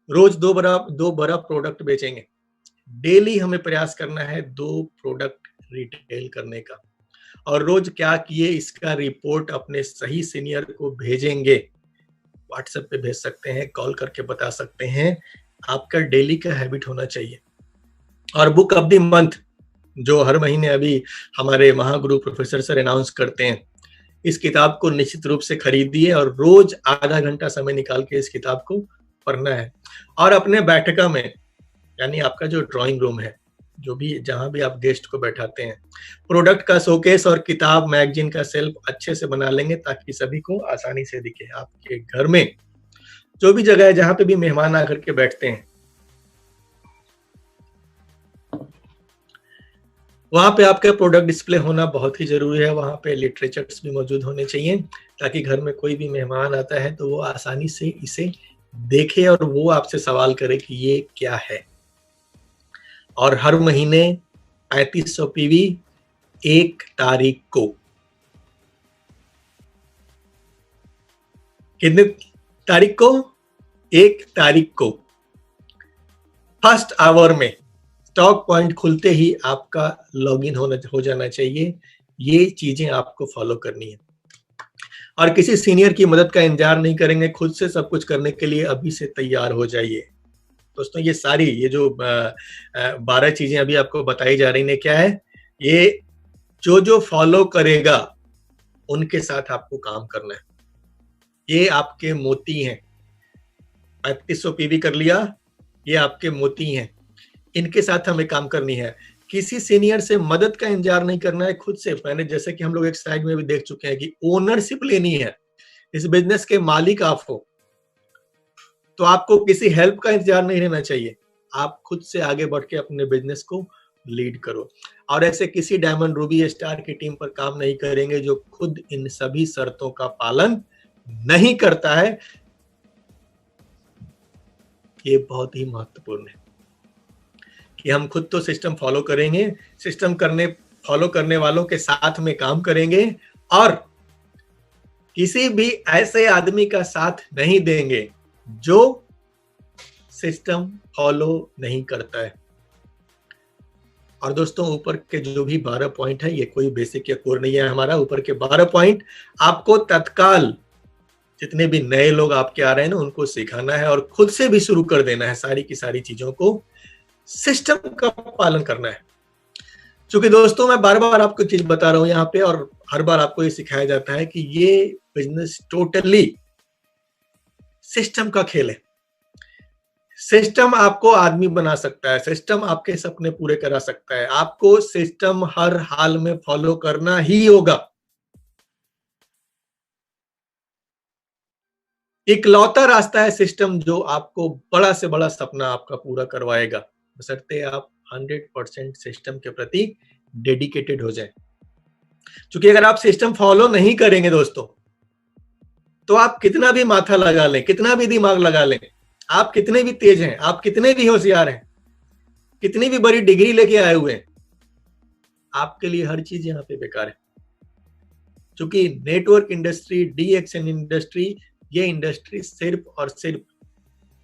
रोज दो बड़ा प्रोडक्ट बेचेंगे। डेली हमें प्रयास करना है 2 प्रोडक्ट रिटेल करने का, और रोज क्या किए इसका रिपोर्ट अपने सही सीनियर को भेजेंगे। व्हाट्सएप पे भेज सकते हैं, कॉल करके बता सकते हैं। आपका डेली का हैबिट होना चाहिए। और बुक ऑफ द मंथ जो हर महीने अभी हमारे महागुरु प्रोफेसर सर अनाउंस करते हैं, इस किताब को निश्चित रूप से खरीदिए और रोज आधा घंटा समय निकाल के इस किताब को पढ़ना है। और अपने बैठका में, यानी आपका जो ड्राइंग रूम है, जो भी जहां भी आप गेस्ट को बैठाते हैं, प्रोडक्ट का शोकेस और किताब मैगजीन का सेल्फ अच्छे से बना लेंगे ताकि सभी को आसानी से दिखे। आपके घर में जो भी जगह है जहां पे भी मेहमान आकर के बैठते हैं, वहां पे आपका प्रोडक्ट डिस्प्ले होना बहुत ही जरूरी है। वहां पे लिटरेचर्स भी मौजूद होने चाहिए ताकि घर में कोई भी मेहमान आता है तो वो आसानी से इसे देखे और वो आपसे सवाल करे कि ये क्या है। और हर महीने 3500 पीवी 1 तारीख को, कितने तारीख को, 1 तारीख को फर्स्ट आवर में स्टॉक पॉइंट खुलते ही आपका लॉगिन हो जाना चाहिए। ये चीजें आपको फॉलो करनी है और किसी सीनियर की मदद का इंतजार नहीं करेंगे, खुद से सब कुछ करने के लिए अभी से तैयार हो जाइए। दोस्तों ये सारी, ये जो 12 चीजें अभी आपको बताई जा रही हैं, क्या है ये, जो फॉलो करेगा उनके साथ आपको काम करना है। ये आपके मोती हैं। 3500 पीवी कर लिया, ये आपके मोती हैं, इनके साथ हमें काम करनी है। किसी सीनियर से मदद का इंतजार नहीं करना है, खुद से। मैंने जैसे कि हम लोग एक स्लाइड में भी देख चुके हैं कि ओनरशिप लेनी है। इस बिजनेस के मालिक आप हो तो आपको किसी हेल्प का इंतजार नहीं रहना चाहिए। आप खुद से आगे बढ़ के अपने बिजनेस को लीड करो। और ऐसे किसी डायमंड, रूबी, स्टार की टीम पर काम नहीं करेंगे जो खुद इन सभी शर्तों का पालन नहीं करता है। ये बहुत ही महत्वपूर्ण है कि हम खुद तो सिस्टम फॉलो करेंगे, सिस्टम फॉलो करने वालों के साथ में काम करेंगे और किसी भी ऐसे आदमी का साथ नहीं देंगे जो सिस्टम फॉलो नहीं करता है। और दोस्तों, ऊपर के जो भी 12 पॉइंट है, ये कोई बेसिक या कोर नहीं है हमारा। ऊपर के 12 पॉइंट आपको तत्काल, जितने भी नए लोग आपके आ रहे हैं ना, उनको सिखाना है और खुद से भी शुरू कर देना है। सारी की सारी चीजों को सिस्टम का पालन करना है। क्योंकि दोस्तों, मैं बार बार आपको चीज बता रहा हूं यहाँ पे, और हर बार आपको ये सिखाया जाता है कि ये बिजनेस टोटली सिस्टम का खेल है। सिस्टम आपको आदमी बना सकता है, सिस्टम आपके सपने पूरे करा सकता है। आपको सिस्टम हर हाल में फॉलो करना ही होगा। इकलौता रास्ता है सिस्टम जो आपको बड़ा से बड़ा सपना आपका पूरा करवाएगा, बशर्ते आप 100% सिस्टम के प्रति डेडिकेटेड हो जाए। क्योंकि अगर आप सिस्टम फॉलो नहीं करेंगे दोस्तों, तो आप कितना भी माथा लगा लें, कितना भी दिमाग लगा लें, आप कितने भी तेज हैं, आप कितने भी होशियार हैं, कितनी भी बड़ी डिग्री लेके आए हुए हैं, आपके लिए हर चीज यहाँ पे बेकार है। क्योंकि नेटवर्क इंडस्ट्री, डीएक्सएन इंडस्ट्री, ये इंडस्ट्री सिर्फ और सिर्फ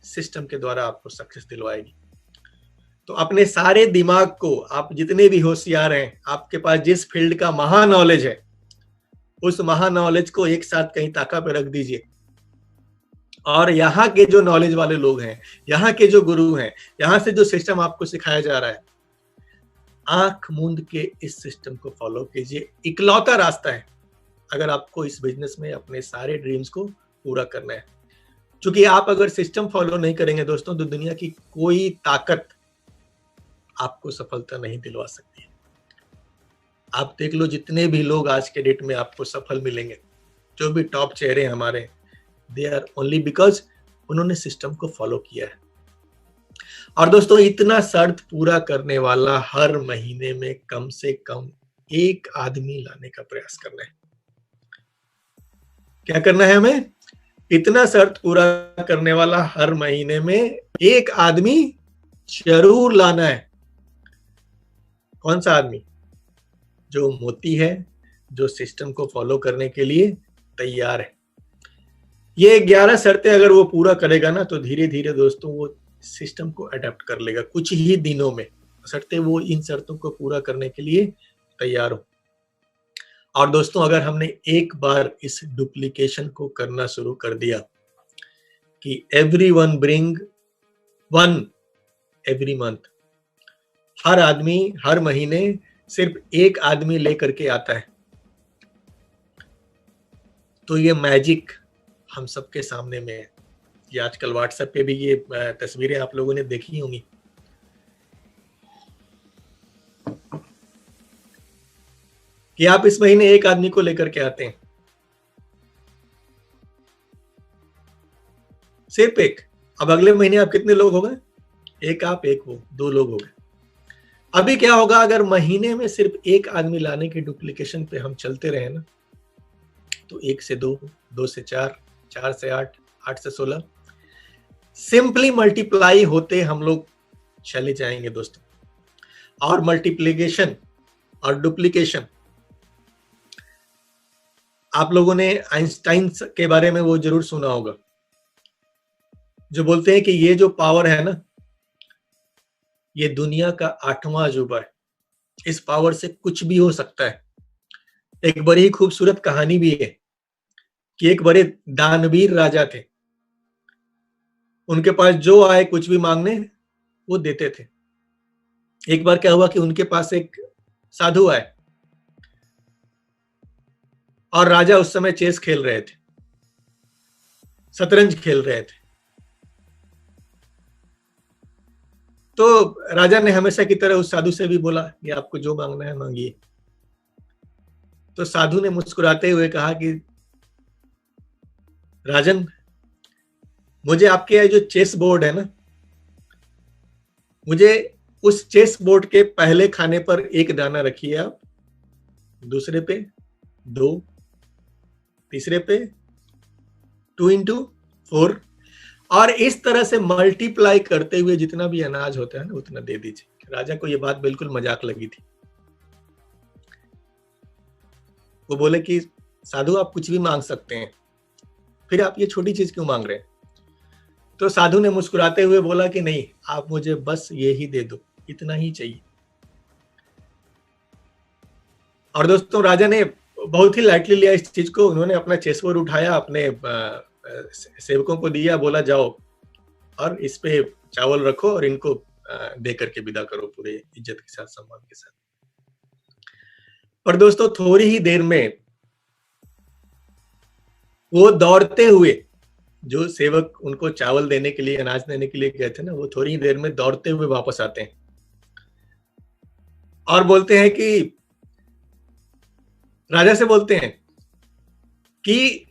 सिस्टम के द्वारा आपको सक्सेस दिलवाएगी। तो अपने सारे दिमाग को, आप जितने भी होशियार हैं, आपके पास जिस फील्ड का महा नॉलेज है, उस महा नॉलेज को एक साथ कहीं ताका पे रख दीजिए, और यहाँ के जो नॉलेज वाले लोग हैं, यहाँ के जो गुरु हैं, यहाँ से जो सिस्टम आपको सिखाया जा रहा है, आंख मूंद के इस सिस्टम को फॉलो कीजिए। इकलौता रास्ता है अगर आपको इस बिजनेस में अपने सारे ड्रीम्स को पूरा करना है। क्योंकि आप अगर सिस्टम फॉलो नहीं करेंगे दोस्तों, तो दुनिया की कोई ताकत आपको सफलता नहीं दिलवा सकती है। आप देख लो, जितने भी लोग आज के डेट में आपको सफल मिलेंगे, जो भी टॉप चेहरे हमारे, दे आर ओनली बिकॉज उन्होंने सिस्टम को फॉलो किया है। और दोस्तों, इतना शर्त पूरा करने वाला हर महीने में कम से कम एक आदमी लाने का प्रयास करना है। क्या करना है हमें? इतना शर्त पूरा करने वाला हर महीने में एक आदमी जरूर लाना है। कौन सा आदमी? जो मोती है, जो सिस्टम को फॉलो करने के लिए तैयार है। ये 11 शर्तें अगर वो पूरा करेगा ना, तो धीरे धीरे दोस्तों वो सिस्टम को अडेप्ट कर लेगा कुछ ही दिनों में, शर्तें वो इन शर्तों को पूरा करने के लिए तैयार हो। और दोस्तों, अगर हमने एक बार इस डुप्लीकेशन को करना शुरू कर दिया कि everyone bring one every month, हर आदमी हर महीने सिर्फ एक आदमी लेकर के आता है, तो ये मैजिक हम सबके सामने में है। ये आजकल व्हाट्सएप पे भी ये तस्वीरें आप लोगों ने देखी होंगी। कि आप इस महीने एक आदमी को लेकर के आते हैं, सिर्फ एक। अब अगले महीने आप कितने लोग हो गए? एक आप, एक वो, 2 लोग हो गए। अभी क्या होगा अगर महीने में सिर्फ एक आदमी लाने की डुप्लीकेशन पे हम चलते रहे ना, तो 1 से 2, 2 से 4, 4 से 8, 8 से 16, सिंपली मल्टीप्लाई होते हम लोग चले जाएंगे दोस्तों। और मल्टीप्लिकेशन और डुप्लीकेशन, आप लोगों ने आइंस्टाइन के बारे में वो जरूर सुना होगा, जो बोलते हैं कि ये जो पावर है ना, ये दुनिया का 8वां अजूबा है। इस पावर से कुछ भी हो सकता है। एक बड़ी खूबसूरत कहानी भी है कि एक बड़े दानवीर राजा थे। उनके पास जो आए कुछ भी मांगने वो देते थे। एक बार क्या हुआ कि उनके पास एक साधु आए, और राजा उस समय चेस खेल रहे थे, शतरंज खेल रहे थे। तो राजा ने हमेशा की तरह उस साधु से भी बोला कि आपको जो मांगना है मांगिए। तो साधु ने मुस्कुराते हुए कहा कि राजन, मुझे आपके जो चेस बोर्ड है ना, मुझे उस चेस बोर्ड के पहले खाने पर 1 दाना रखिए आप, दूसरे पे 2, तीसरे पे 2 into 4, और इस तरह से मल्टीप्लाई करते हुए जितना भी अनाज होता है ना, उतना दे दीजिए। राजा को ये बात बिल्कुल मजाक लगी थी। वो बोले कि साधु, आप कुछ भी मांग सकते हैं, फिर आप ये छोटी चीज क्यों मांग रहे हैं? तो साधु ने मुस्कुराते हुए बोला कि नहीं, आप मुझे बस ये ही दे दो, इतना ही चाहिए। और दोस्तों राजा ने बहुत ही लाइटली लिया इस चीज को। उन्होंने अपना चेसबोर्ड उठाया, अपने सेवकों को दिया, बोला जाओ और इस पे चावल रखो और इनको दे करके विदा करो पूरे इज्जत के साथ, सम्मान के साथ। पर दोस्तों थोड़ी ही देर में वो दौड़ते हुए, जो सेवक उनको चावल देने के लिए, अनाज देने के लिए गए थे ना, वो थोड़ी ही देर में दौड़ते हुए वापस आते हैं और बोलते हैं कि राजा से बोलते हैं कि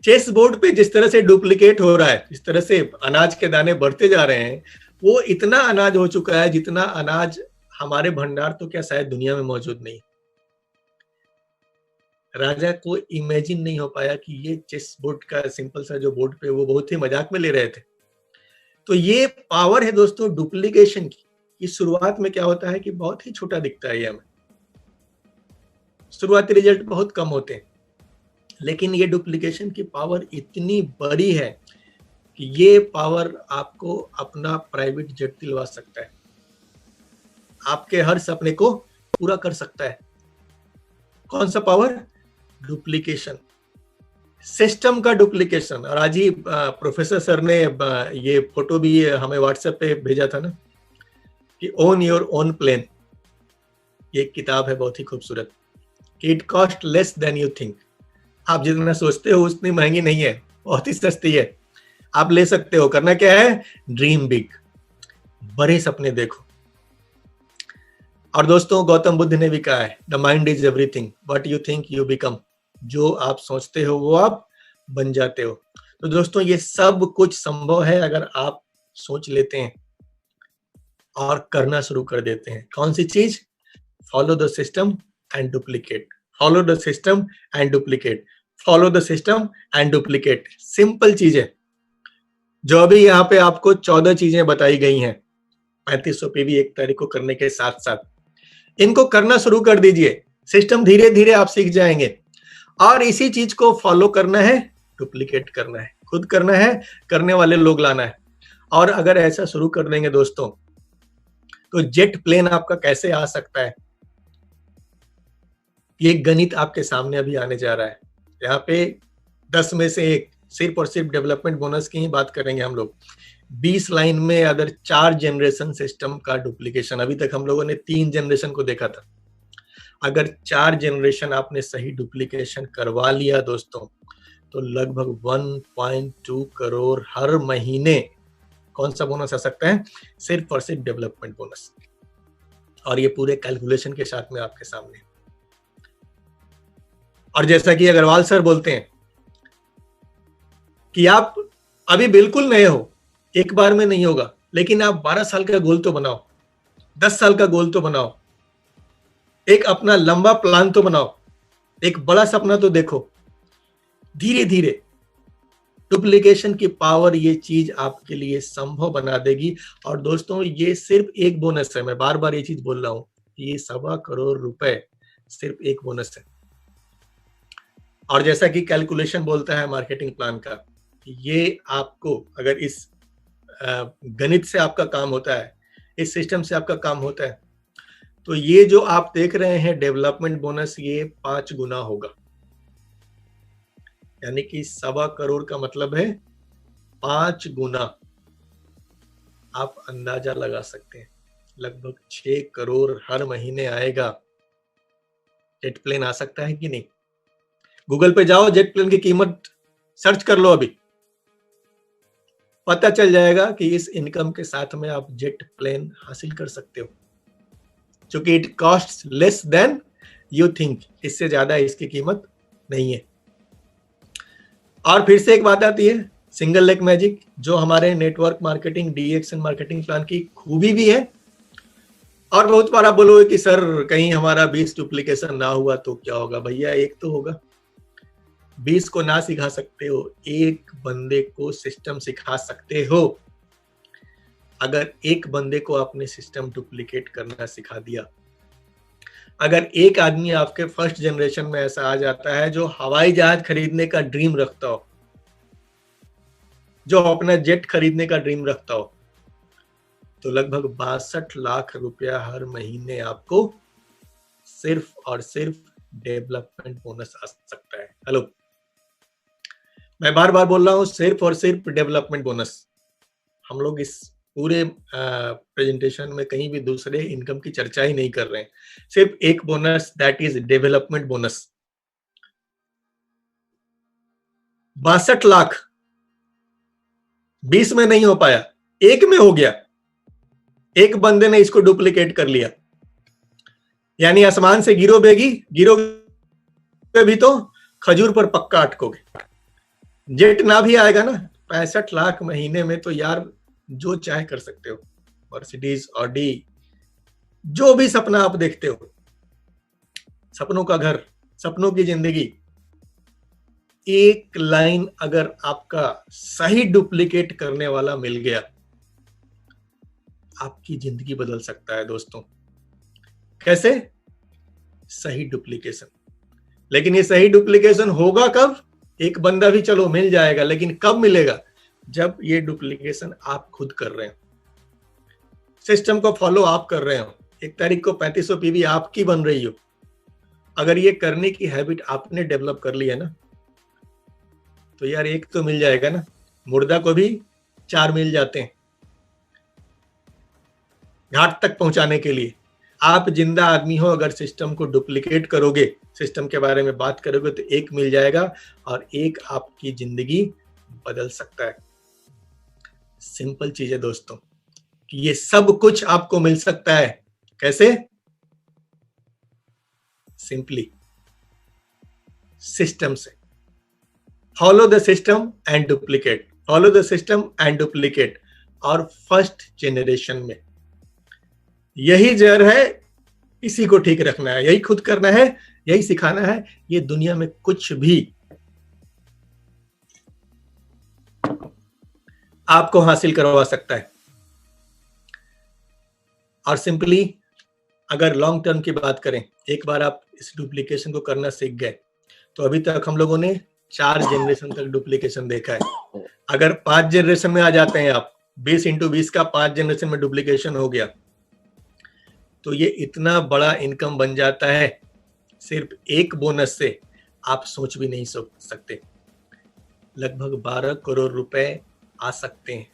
चेस बोर्ड पे जिस तरह से डुप्लीकेट हो रहा है, जिस तरह से अनाज के दाने बढ़ते जा रहे हैं, वो इतना अनाज हो चुका है जितना अनाज हमारे भंडार तो क्या शायद दुनिया में मौजूद नहीं। राजा को इमेजिन नहीं हो पाया कि ये चेस बोर्ड का सिंपल सा जो बोर्ड पे, वो बहुत ही मजाक में ले रहे थे। तो ये पावर है दोस्तों डुप्लीकेशन की। इस शुरुआत में क्या होता है कि बहुत ही छोटा दिखता है ये हमें, शुरुआती रिजल्ट बहुत कम होते हैं, लेकिन ये डुप्लीकेशन की पावर इतनी बड़ी है कि ये पावर आपको अपना प्राइवेट जेट दिलवा सकता है, आपके हर सपने को पूरा कर सकता है। कौन सा पावर? डुप्लीकेशन, सिस्टम का डुप्लीकेशन। और आज ही प्रोफेसर सर ने ये फोटो भी हमें व्हाट्सएप पे भेजा था ना, कि ओन योर ओन प्लेन। ये किताब है बहुत ही खूबसूरत, कि it cost less than you think. आप जितना सोचते हो उतनी महंगी नहीं है, बहुत ही सस्ती है, आप ले सकते हो। करना क्या है? ड्रीम बिग, बड़े सपने देखो। और दोस्तों गौतम बुद्ध ने भी कहा है, the mind is everything, what you think you become. जो आप सोचते हो वो आप बन जाते हो। तो दोस्तों ये सब कुछ संभव है अगर आप सोच लेते हैं और करना शुरू कर देते हैं। कौन सी चीज? Follow the system and duplicate, follow the system and duplicate, follow the system and duplicate. Simple चीज है। जो अभी यहाँ पे आपको 14 चीजें बताई गई हैं 3500 पीवी 1 तारीख को करने के साथ साथ, इनको करना शुरू कर दीजिए। सिस्टम धीरे धीरे आप सीख जाएंगे और इसी चीज को फॉलो करना है, डुप्लीकेट करना है, खुद करना है, करने वाले लोग लाना है। और अगर ऐसा शुरू कर देंगे दोस्तों, तो जेट प्लेन आपका कैसे आ सकता है, ये गणित आपके सामने अभी आने जा रहा है। यहाँ पे 10 में से 1 सिर्फ और सिर्फ डेवलपमेंट बोनस की ही बात करेंगे हम लोग। 20 लाइन में अगर 4 जनरेशन सिस्टम का डुप्लीकेशन, अभी तक हम लोगों ने 3 जनरेशन को देखा था, अगर 4 जनरेशन आपने सही डुप्लीकेशन करवा लिया दोस्तों, तो लगभग 1.2 करोड़ हर महीने कौन सा बोनस आ सकता है? सिर्फ और सिर्फ डेवलपमेंट बोनस। और ये पूरे कैलकुलेशन के साथ में आपके सामने। और जैसा कि अग्रवाल सर बोलते हैं कि आप अभी बिल्कुल नए हो, एक बार में नहीं होगा, लेकिन आप 12 साल का गोल तो बनाओ, 10 साल का गोल तो बनाओ, एक अपना लंबा प्लान तो बनाओ, एक बड़ा सपना तो देखो। धीरे धीरे डुप्लीकेशन की पावर ये चीज आपके लिए संभव बना देगी। और दोस्तों ये सिर्फ एक बोनस है, मैं बार बार ये चीज बोल रहा हूं, ये 1.25 करोड़ रुपए सिर्फ एक बोनस है। और जैसा कि कैलकुलेशन बोलता है मार्केटिंग प्लान का, ये आपको अगर इस गणित से आपका काम होता है, इस सिस्टम से आपका काम होता है, तो ये जो आप देख रहे हैं डेवलपमेंट बोनस, ये 5 गुना होगा। यानी कि 1.25 करोड़ का मतलब है 5 गुना। आप अंदाजा लगा सकते हैं, लगभग 6 करोड़ हर महीने आएगा। जेट प्लेन आ सकता है कि नहीं? गूगल पे जाओ, जेट प्लेन की कीमत सर्च कर लो, अभी पता चल जाएगा कि इस इनकम के साथ में आप जेट प्लेन हासिल कर सकते हो, क्योंकि it cost less than you think. इससे ज्यादा इसकी कीमत नहीं है। और फिर से एक बात आती है, सिंगल लेग मैजिक, जो हमारे network marketing, DX and marketing plan की खूबी भी है। और बहुत बार आप बोलोगे कि सर कहीं हमारा 20 डुप्लीकेशन ना हुआ तो क्या होगा? भैया एक तो होगा। 20 को ना सिखा सकते हो, एक बंदे को सिस्टम सिखा सकते हो। अगर एक बंदे को आपने सिस्टम डुप्लीकेट करना सिखा दिया, अगर एक आदमी आपके फर्स्ट जनरेशन में ऐसा आ जाता है जो हवाई जहाज खरीदने का ड्रीम रखता हो, जो अपना जेट खरीदने का ड्रीम रखता हो, तो लगभग 62 लाख रुपया हर महीने आपको सिर्फ और सिर्फ डेवलपमेंट बोनस आ सकता है। हेलो, मैं बार बार बोल रहा हूं, सिर्फ और सिर्फ डेवलपमेंट बोनस। हम लोग इस पूरे प्रेजेंटेशन में कहीं भी दूसरे इनकम की चर्चा ही नहीं कर रहे हैं, सिर्फ एक bonus, that is development bonus. 62 lakh 20 में नहीं हो पाया, एक में हो गया। एक बंदे ने इसको डुप्लीकेट कर लिया, यानी आसमान से गिरोगे भी तो खजूर पर पक्का अटकोगे। जेट ना भी आएगा ना, 65 लाख महीने में तो यार जो चाहे कर सकते हो, मर्सिडीज, ऑडी, जो भी सपना आप देखते हो, सपनों का घर, सपनों की जिंदगी। एक लाइन अगर आपका सही डुप्लीकेट करने वाला मिल गया, आपकी जिंदगी बदल सकता है दोस्तों। कैसे? सही डुप्लीकेशन। लेकिन ये सही डुप्लीकेशन होगा कब? एक बंदा भी चलो मिल जाएगा, लेकिन कब मिलेगा? जब ये डुप्लीकेशन आप खुद कर रहे हो, सिस्टम को फॉलो आप कर रहे हो, 1 तारीख को 3500 पीवी आपकी बन रही हो। अगर ये करने की हैबिट आपने डेवलप कर ली है ना, तो यार एक तो मिल जाएगा ना, मुर्दा को भी 4 मिल जाते हैं घाट तक पहुंचाने के लिए। आप जिंदा आदमी हो, अगर सिस्टम को डुप्लीकेट करोगे, सिस्टम के बारे में बात करोगे, तो एक मिल जाएगा और एक आपकी जिंदगी बदल सकता है। सिंपल चीज है दोस्तों, कि ये सब कुछ आपको मिल सकता है। कैसे? सिंपली सिस्टम से। Follow the system and duplicate, follow the system and duplicate. और फर्स्ट जेनरेशन में यही जहर है, इसी को ठीक रखना है, यही खुद करना है, यही सिखाना है। ये दुनिया में कुछ भी आपको हासिल करवा सकता है। और सिंपली अगर लॉन्ग टर्म की बात करें, एक बार आप इस डुप्लीकेशन को करना सीख गए, तो अभी तक हम लोगों ने 4 जनरेशन तक डुप्लीकेशन देखा है। अगर 5 जनरेशन में आ जाते हैं आप, 20 × 20 का 5 जनरेशन में डुप्लीकेशन हो गया, तो ये इतना बड़ा इनकम बन जाता है सिर्फ एक बोनस से, आप सोच भी नहीं सकते। लगभग 12 करोड़ रुपए आ सकते हैं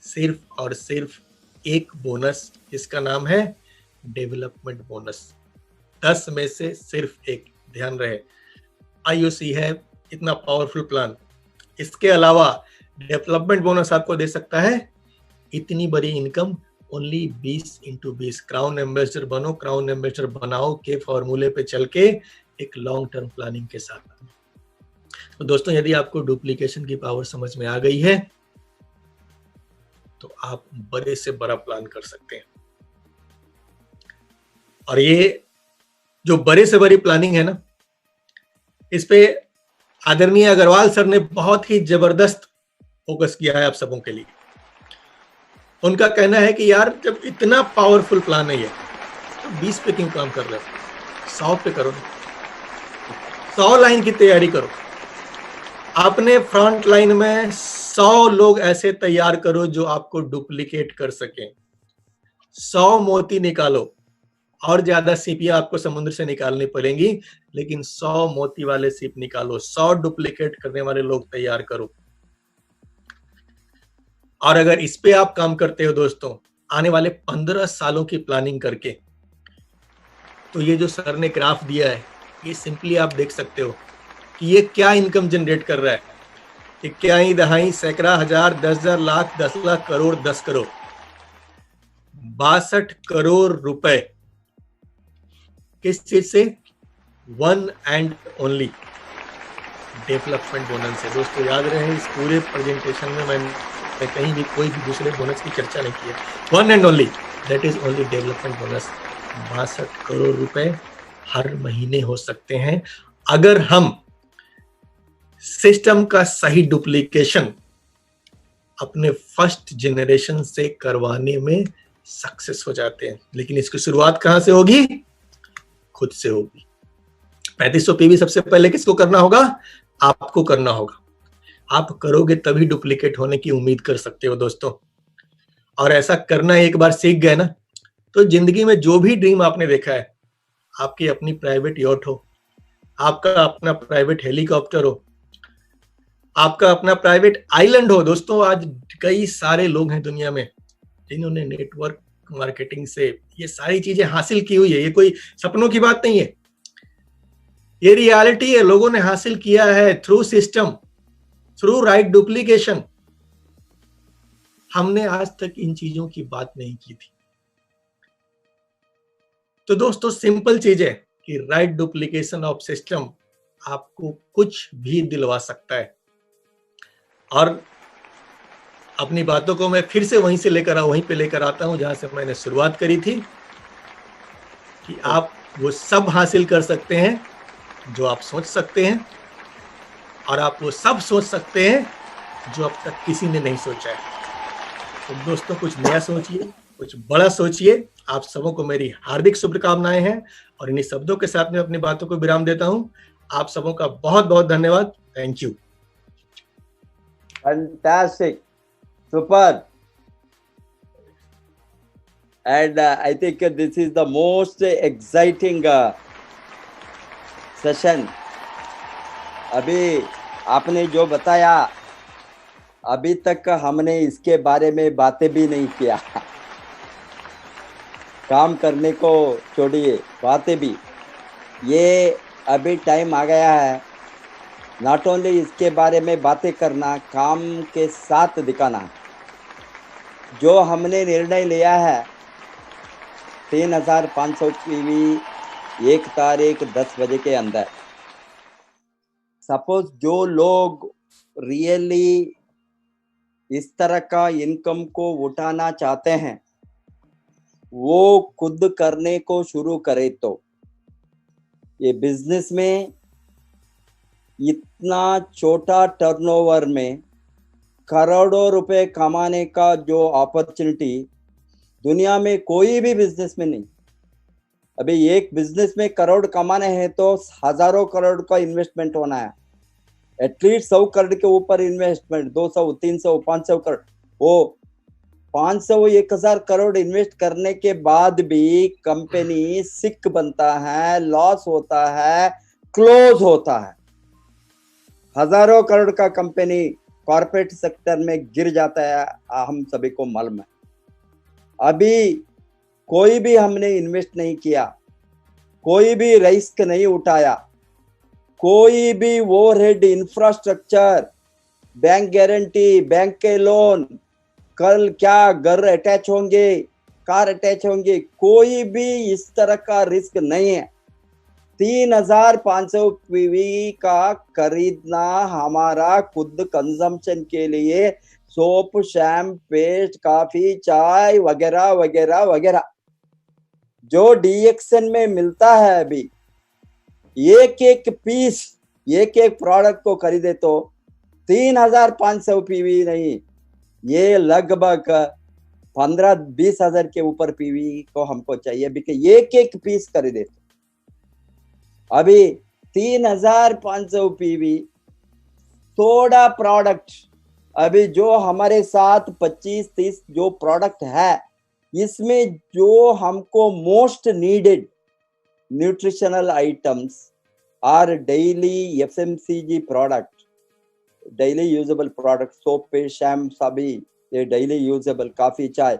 सिर्फ और सिर्फ एक बोनस, जिसका नाम है डेवलपमेंट बोनस। 10 में से सिर्फ एक। ध्यान रहे, IOC है इतना पावरफुल प्लान। इसके अलावा डेवलपमेंट बोनस आपको दे सकता है इतनी बड़ी इनकम ओनली 20 × 20। क्राउन एम्बेसडर बनो, क्राउन एम्बेसडर बनाओ के फॉर्मूले पे चल के, एक लॉन्ग टर्म प्लानिंग के साथ। तो दोस्तों, यदि आपको डुप्लीकेशन की पावर समझ में आ गई है, तो आप बड़े से बड़ा प्लान कर सकते हैं। और ये जो बड़े से बड़ी प्लानिंग है ना, इस पे आदरणीय अग्रवाल सर ने बहुत ही जबरदस्त फोकस किया है आप सबों के लिए। उनका कहना है कि यार, जब इतना पावरफुल प्लान है ये, तो 20 पे क्यों काम कर रहे हो? 100 पे करो, 100 लाइन की तैयारी करो। आपने फ्रंट लाइन में 100 लोग ऐसे तैयार करो जो आपको डुप्लीकेट कर सकें। 100 मोती निकालो, और ज्यादा सीपियां आपको समुद्र से निकालनी पड़ेंगी, लेकिन 100 मोती वाले सीप निकालो, 100 डुप्लीकेट करने वाले लोग तैयार करो। और अगर इस पे आप काम करते हो दोस्तों, आने वाले 15 सालों की प्लानिंग करके, तो ये जो सर ने ग्राफ दिया है, ये सिंपली आप देख सकते हो कि ये क्या इनकम जनरेट कर रहा है। इक्याई, दहाई, सैकड़ा, हजार, 10,000, लाख, 10 लाख, करोड़, 10 करोड़, 62 करोड़ रुपए। किस चीज से? One and only development bonus से। दोस्तों याद रहे, इस पूरे प्रेजेंटेशन में मैंने कहीं भी कोई भी दूसरे बोनस की चर्चा नहीं की है। One and only, that is only development bonus. 62 crore रुपए हर महीने हो सकते हैं, अगर हम सिस्टम का सही डुप्लीकेशन अपने फर्स्ट जनरेशन से करवाने में सक्सेस हो जाते हैं। लेकिन इसकी शुरुआत कहां से होगी? खुद से होगी। 3500 पीवी सबसे पहले किसको करना होगा? आपको करना होगा। आप करोगे तभी डुप्लीकेट होने की उम्मीद कर सकते हो दोस्तों। और ऐसा करना एक बार सीख गए ना, तो जिंदगी में जो भी ड्रीम आपने देखा है, आपकी अपनी प्राइवेट यॉट हो, आपका अपना प्राइवेट हेलीकॉप्टर हो, आपका अपना प्राइवेट आइलैंड हो। दोस्तों आज कई सारे लोग हैं दुनिया में जिन्होंने नेटवर्क मार्केटिंग से ये सारी चीजें हासिल की हुई है। ये कोई सपनों की बात नहीं है, ये रियलिटी है। लोगों ने हासिल किया है through system, through right duplication. हमने आज तक इन चीजों की बात नहीं की थी। तो दोस्तों सिंपल चीज है कि राइट डुप्लीकेशन ऑफ सिस्टम आपको कुछ भी दिलवा सकता है। और अपनी बातों को मैं फिर से वहीं पे लेकर आता हूं जहां से मैंने शुरुआत करी थी, कि आप वो सब हासिल कर सकते हैं जो आप सोच सकते हैं, और आप वो सब सोच सकते हैं जो अब तक किसी ने नहीं सोचा है। तो दोस्तों कुछ नया सोचिए, कुछ बड़ा सोचिए। आप सबों को मेरी हार्दिक शुभकामनाएं हैं, और इन्हीं शब्दों के साथ मैं अपनी बातों को विराम देता हूं। आप सबों का बहुत बहुत धन्यवाद। Thank you. Fantastic, super. And I think this is the most exciting session. अभी आपने जो बताया, अभी तक हमने इसके बारे में बातें भी नहीं किया। काम करने को छोड़िए, बातें भी। ये अभी टाइम आ गया है नॉट ओनली इसके बारे में बातें करना, काम के साथ दिखाना। जो हमने निर्णय लिया है 3500 PV 1 तारीख 10 बजे के अंदर, सपोज जो लोग रियली इस तरह का इनकम को उठाना चाहते हैं वो खुद करने को शुरू करे, तो ये बिजनेस में इतना छोटा टर्नओवर में करोड़ों रुपए कमाने का जो अपॉर्चुनिटी दुनिया में कोई भी बिजनेस में नहीं। अभी एक बिजनेस में करोड़ कमाने हैं तो हजारों करोड़ का इन्वेस्टमेंट होना है, एटलीस्ट 100 करोड़ के ऊपर इन्वेस्टमेंट, 200 300 500 करोड़। वो 500 1000 करोड़ इन्वेस्ट करने के बाद भी कंपनी सिक बनता है, लॉस होता है, क्लोज होता है। हजारों करोड़ का कंपनी कॉर्पोरेट सेक्टर में गिर जाता है, हम सभी को मालूम है। अभी कोई भी हमने इन्वेस्ट नहीं किया, कोई भी रिस्क नहीं उठाया, कोई भी overhead infrastructure, bank guarantee, bank के लोन, कल क्या घर अटैच होंगे, कार अटैच होंगे, कोई भी इस तरह का रिस्क नहीं है। 3500 PV का खरीदना हमारा खुद कंजम्पशन के लिए, सोप, शैम्प, पेस्ट, कॉफी, चाय वगैरह वगैरह वगैरह जो डीएक्सन में मिलता है, अभी एक एक पीस, एक एक प्रोडक्ट को खरीदे तो 3500 PV नहीं, ये लगभग 15-20 हजार के ऊपर PV को हमको चाहिए, बिकॉज एक एक पीस खरीदे। अभी 3500 PV थोड़ा प्रोडक्ट, अभी जो हमारे साथ 25-30 जो प्रोडक्ट है, इसमें जो हमको मोस्ट नीडेड न्यूट्रिशनल आइटम्स और daily FMCG product, daily usable product, soap, paste, shampoo, सभी ये डेली यूजेबल, कॉफी, चाय,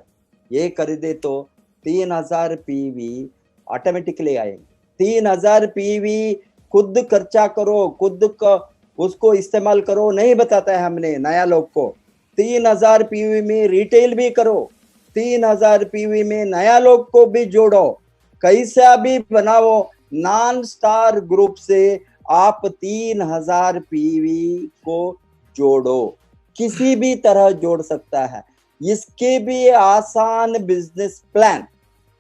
ये खरीदे तो 3000 PV ऑटोमेटिकली आएंगे। 3000 PV खुद खर्चा करो, खुद का उसको इस्तेमाल करो, नहीं बताता है हमने नया लोग को। 3000 PV में रिटेल भी करो, 3000 PV में नया लोग को भी जोड़ो, कैसा भी बनाओ। नॉन स्टार ग्रुप से आप 3000 PV को जोड़ो, किसी भी तरह जोड़ सकता है। इसके भी आसान बिजनेस प्लान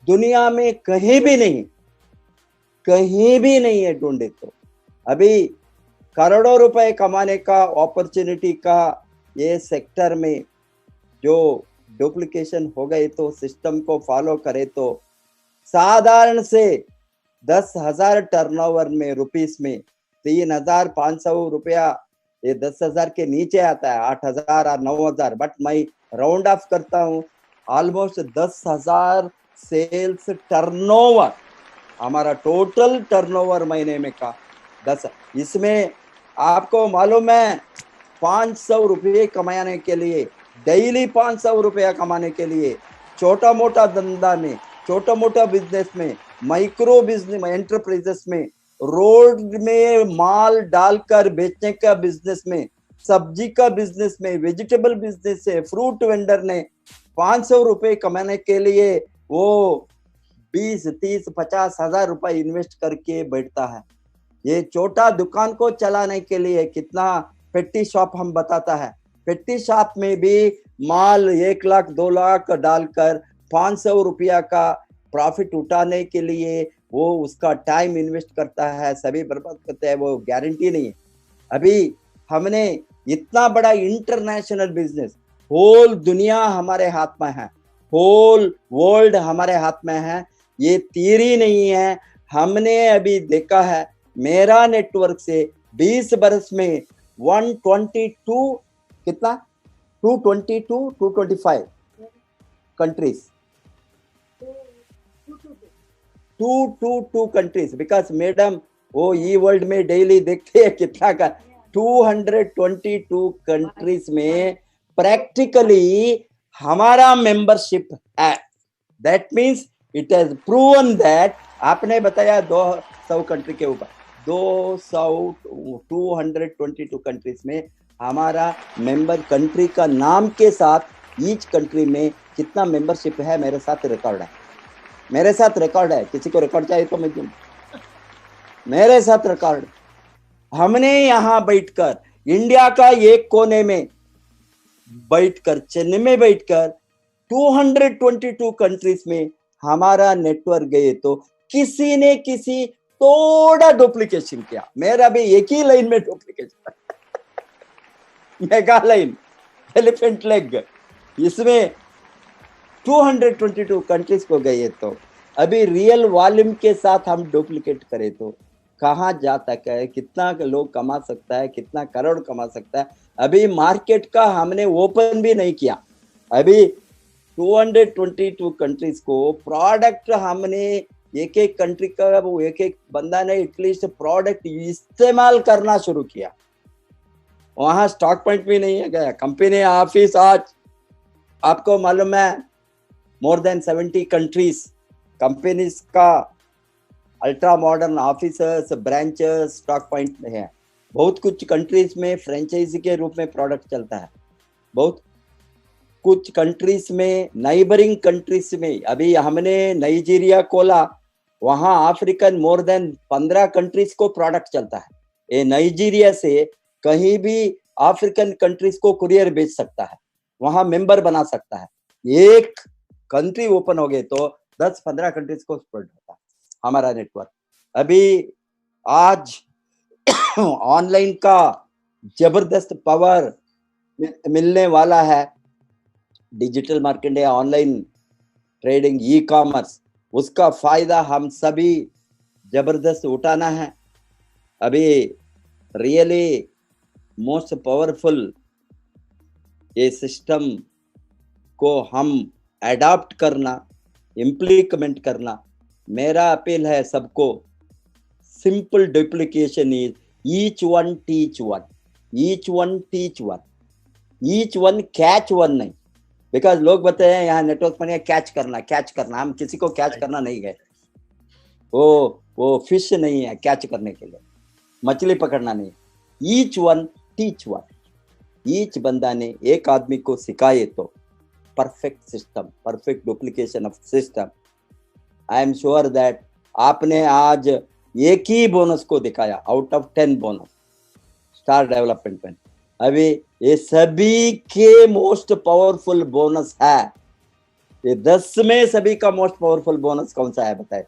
दुनिया में कहीं भी नहीं है ढूंढे तो। अभी करोड़ों रुपए कमाने का अपॉर्चुनिटी का ये सेक्टर में जो डुप्लीकेशन हो गए तो सिस्टम को फॉलो करे तो साधारण से 10,000 टर्नओवर में रुपीस में 3500 रुपया ये 10,000 के नीचे आता है, 8,000 और 9,000, बट मैं राउंड ऑफ करता हूँ, ऑलमोस्ट 10,000 सेल्स टर्नओवर, हमारा टोटल टर्नओवर महीने में का 10। इसमें आपको मालूम है 500 रुपये कमाने के लिए, डेली 500 रुपया कमाने के लिए, छोटा मोटा धंधा में, छोटा मोटा बिजनेस में, माइक्रो बिजनेस एंटरप्राइजेस में, रोड में माल डालकर बेचने का बिजनेस में, सब्जी का बिजनेस में, वेजिटेबल बिजनेस से, फ्रूट वेंडर ने 500 रुपये कमाने के लिए वो 20, 30, 50 हजार रुपए इन्वेस्ट करके बैठता है। ये छोटा दुकान को चलाने के लिए कितना पेटी शॉप हम बताता है, पेटी शॉप में भी माल 1 लाख 2 लाख डालकर 500 रुपया का प्रॉफिट उठाने के लिए वो उसका टाइम इन्वेस्ट करता है, सभी बर्बाद करते हैं, वो गारंटी नहीं है। अभी हमने इतना बड़ा इंटरनेशनल बिजनेस, होल दुनिया हमारे हाथ में है, होल वर्ल्ड हमारे हाथ में है, ये थियरी नहीं है। हमने अभी देखा है, मेरा नेटवर्क से 20 बरस में 122 कितना 225 कंट्रीज, 222 कंट्रीज, बिकॉज मैडम वो ई वर्ल्ड में डेली देखते हैं कितना का 222 कंट्रीज में प्रैक्टिकली हमारा मेंबरशिप है। That means it has proven that, आपने बताया 200 कंट्री के ऊपर, 222 कंट्रीज में हमारा मेंबर कंट्री का नाम के साथ ईच कंट्री में कितना मेंबरशिप है, मेरे साथ रिकॉर्ड है, मेरे साथ रिकॉर्ड है। किसी को रिकॉर्ड चाहिए तो मैं दूं, मेरे साथ रिकॉर्ड। हमने यहाँ बैठकर इंडिया का एक कोने में बैठकर, चेन्नई में बैठकर 222 कंट्रीज में हमारा नेटवर्क गए तो किसी ने किसी थोड़ा डुप्लीकेशन किया, मेरा भी एक ही लाइन में duplication mega line, elephant leg, इसमें 222 कंट्रीज को गए तो अभी रियल वॉल्यूम के साथ हम डुप्लीकेट करें तो कहाँ जा तक है, कितना लोग कमा सकता है, कितना करोड़ कमा सकता है। अभी मार्केट का हमने ओपन भी नहीं किया। अभी 222 कंट्रीज को प्रोडक्ट हमने एक एक कंट्री का वो एक एक बंदा ने एटलीस्ट प्रोडक्ट इस्तेमाल करना शुरू किया। वहां स्टॉक पॉइंट भी नहीं है गया, कंपनी ऑफिस आज आपको मालूम है मोर देन 70 कंट्रीज कंपनीज का ultra modern officers, branches, stock point में है। बहुत कुछ कंट्रीज में फ्रेंचाइजी के रूप में प्रोडक्ट चलता है, बहुत कुछ कंट्रीज में, नाइबरिंग कंट्रीज में। अभी हमने नाइजीरिया खोला, वहां अफ्रीकन मोर देन 15 कंट्रीज को प्रोडक्ट चलता है। ये नाइजीरिया से कहीं भी अफ्रीकन कंट्रीज को कुरियर बेच सकता है, वहां मेंबर बना सकता है। एक कंट्री ओपन हो गए तो 10-15 कंट्रीज को स्प्रेड होता है हमारा नेटवर्क। अभी आज ऑनलाइन का जबरदस्त पावर मिलने वाला है, digital marketing, online trading, e commerce, उसका फायदा हम सभी जबरदस्त उठाना है। अभी रियली मोस्ट पावरफुल ये सिस्टम को हम अडॉप्ट करना, इम्प्लीमेंट करना। मेरा अपील है सबको, simple duplication is each one teach one, each one teach one, each one catch one नहीं। बिकॉज लोग बताए हैं यहाँ नेटवर्क पर कैच करना, हम किसी को कैच करना नहीं गए, वो फिश नहीं है कैच करने के लिए, मछली पकड़ना नहीं। Each one teach one, each बंदा ने एक आदमी को सिखाए तो perfect system, perfect duplication of system. I am sure that आपने आज एक ही बोनस को दिखाया out of 10 bonus star development में। अभी ये सभी के मोस्ट पावरफुल बोनस है। ये 10 में सभी का मोस्ट पावरफुल बोनस कौन सा है बताए?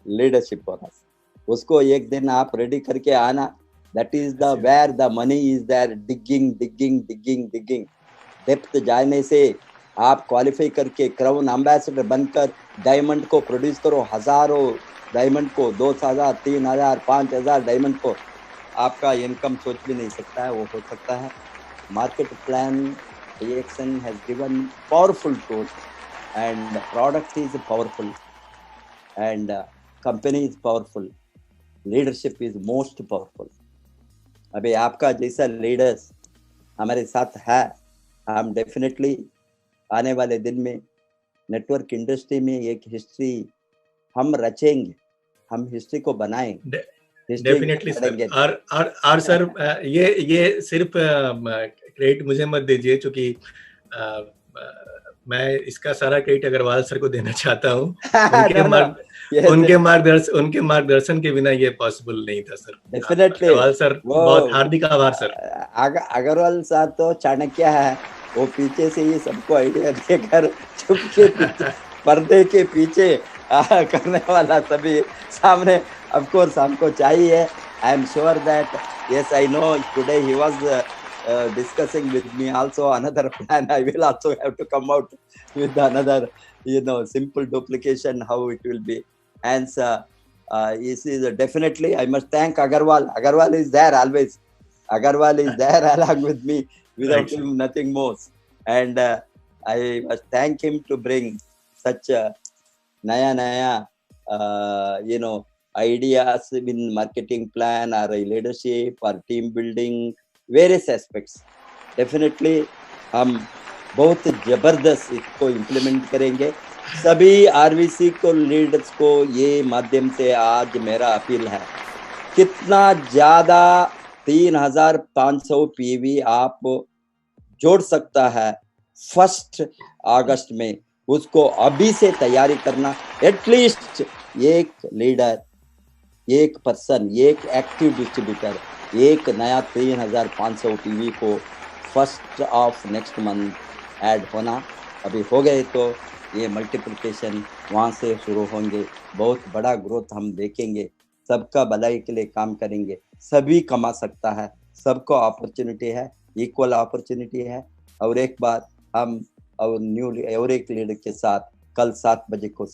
Leadership bonus. उसको एक दिन आप रेडी करके आना। That is the where the money is there. Digging depth जाने से आप क्वालिफाई करके क्राउन एम्बेसडर बनकर डायमंड को प्रोड्यूस करो, हजारों डायमंड को, 2,000, 3,000, 5,000 डायमंड को आपका इनकम सोच भी नहीं सकता है, वो हो सकता है। Market plan reaction has given powerful tool and product is powerful and company is powerful, leadership is most powerful. अभी आपका जैसा लीडर्स हमारे साथ है, हम डेफिनेटली आने वाले दिन में नेटवर्क इंडस्ट्री में एक हिस्ट्री हम रचेंगे, हम हिस्ट्री को बनाएंगे, डेफिनेटली सर। और सर ये सिर्फ क्रेडिट मुझे मत दीजिए, क्योंकि मैं इसका सारा क्रेडिट अग्रवाल सर को देना चाहता हूँ। उनके मार्गदर्शन के बिना ये पॉसिबल नहीं था सर। डेफिनेटली अग्रवाल सर, बहुत हार्दिक आभार सर। अग्रवाल सर तो चाणक्य है, वो पीछे से ये सबको आइडिया देकर चुपके पर्दे के पीछे करने वाला, सभी सामने ऑफ कोर्स हमको चाहिए। I am sure that yes, I know today he was discussing with me also another plan. I will also have to come out with another, simple duplication, how it will be. And this is definitely, I must thank Agarwal. Agarwal is there always. Agarwal is there along with me. Without him, nothing more. And I must thank him to bring such naya ideas in marketing plan or leadership or team building, various aspects. Definitely हम बहुत जबरदस्त इसको implement करेंगे। सभी RVC को leaders को ये माध्यम से आज मेरा अपील है, कितना ज्यादा 3500 पीवी आप जोड़ सकता है 1 अगस्त में, उसको अभी से तैयारी करना। एटलीस्ट एक लीडर, एक पर्सन, एक एक्टिव डिस्ट्रीब्यूटर, एक नया 3500 पीवी को 1 ऑफ नेक्स्ट मंथ ऐड होना। अभी हो गए तो ये मल्टीप्लिकेशन वहाँ से शुरू होंगे, बहुत बड़ा ग्रोथ हम देखेंगे। सबका भलाई के लिए काम करेंगे, सभी कमा सकता है, सबको अपॉर्चुनिटी है, इक्वल अपॉर्चुनिटी है। और एक बार हम और एक लीडर के साथ कल 7 बजे को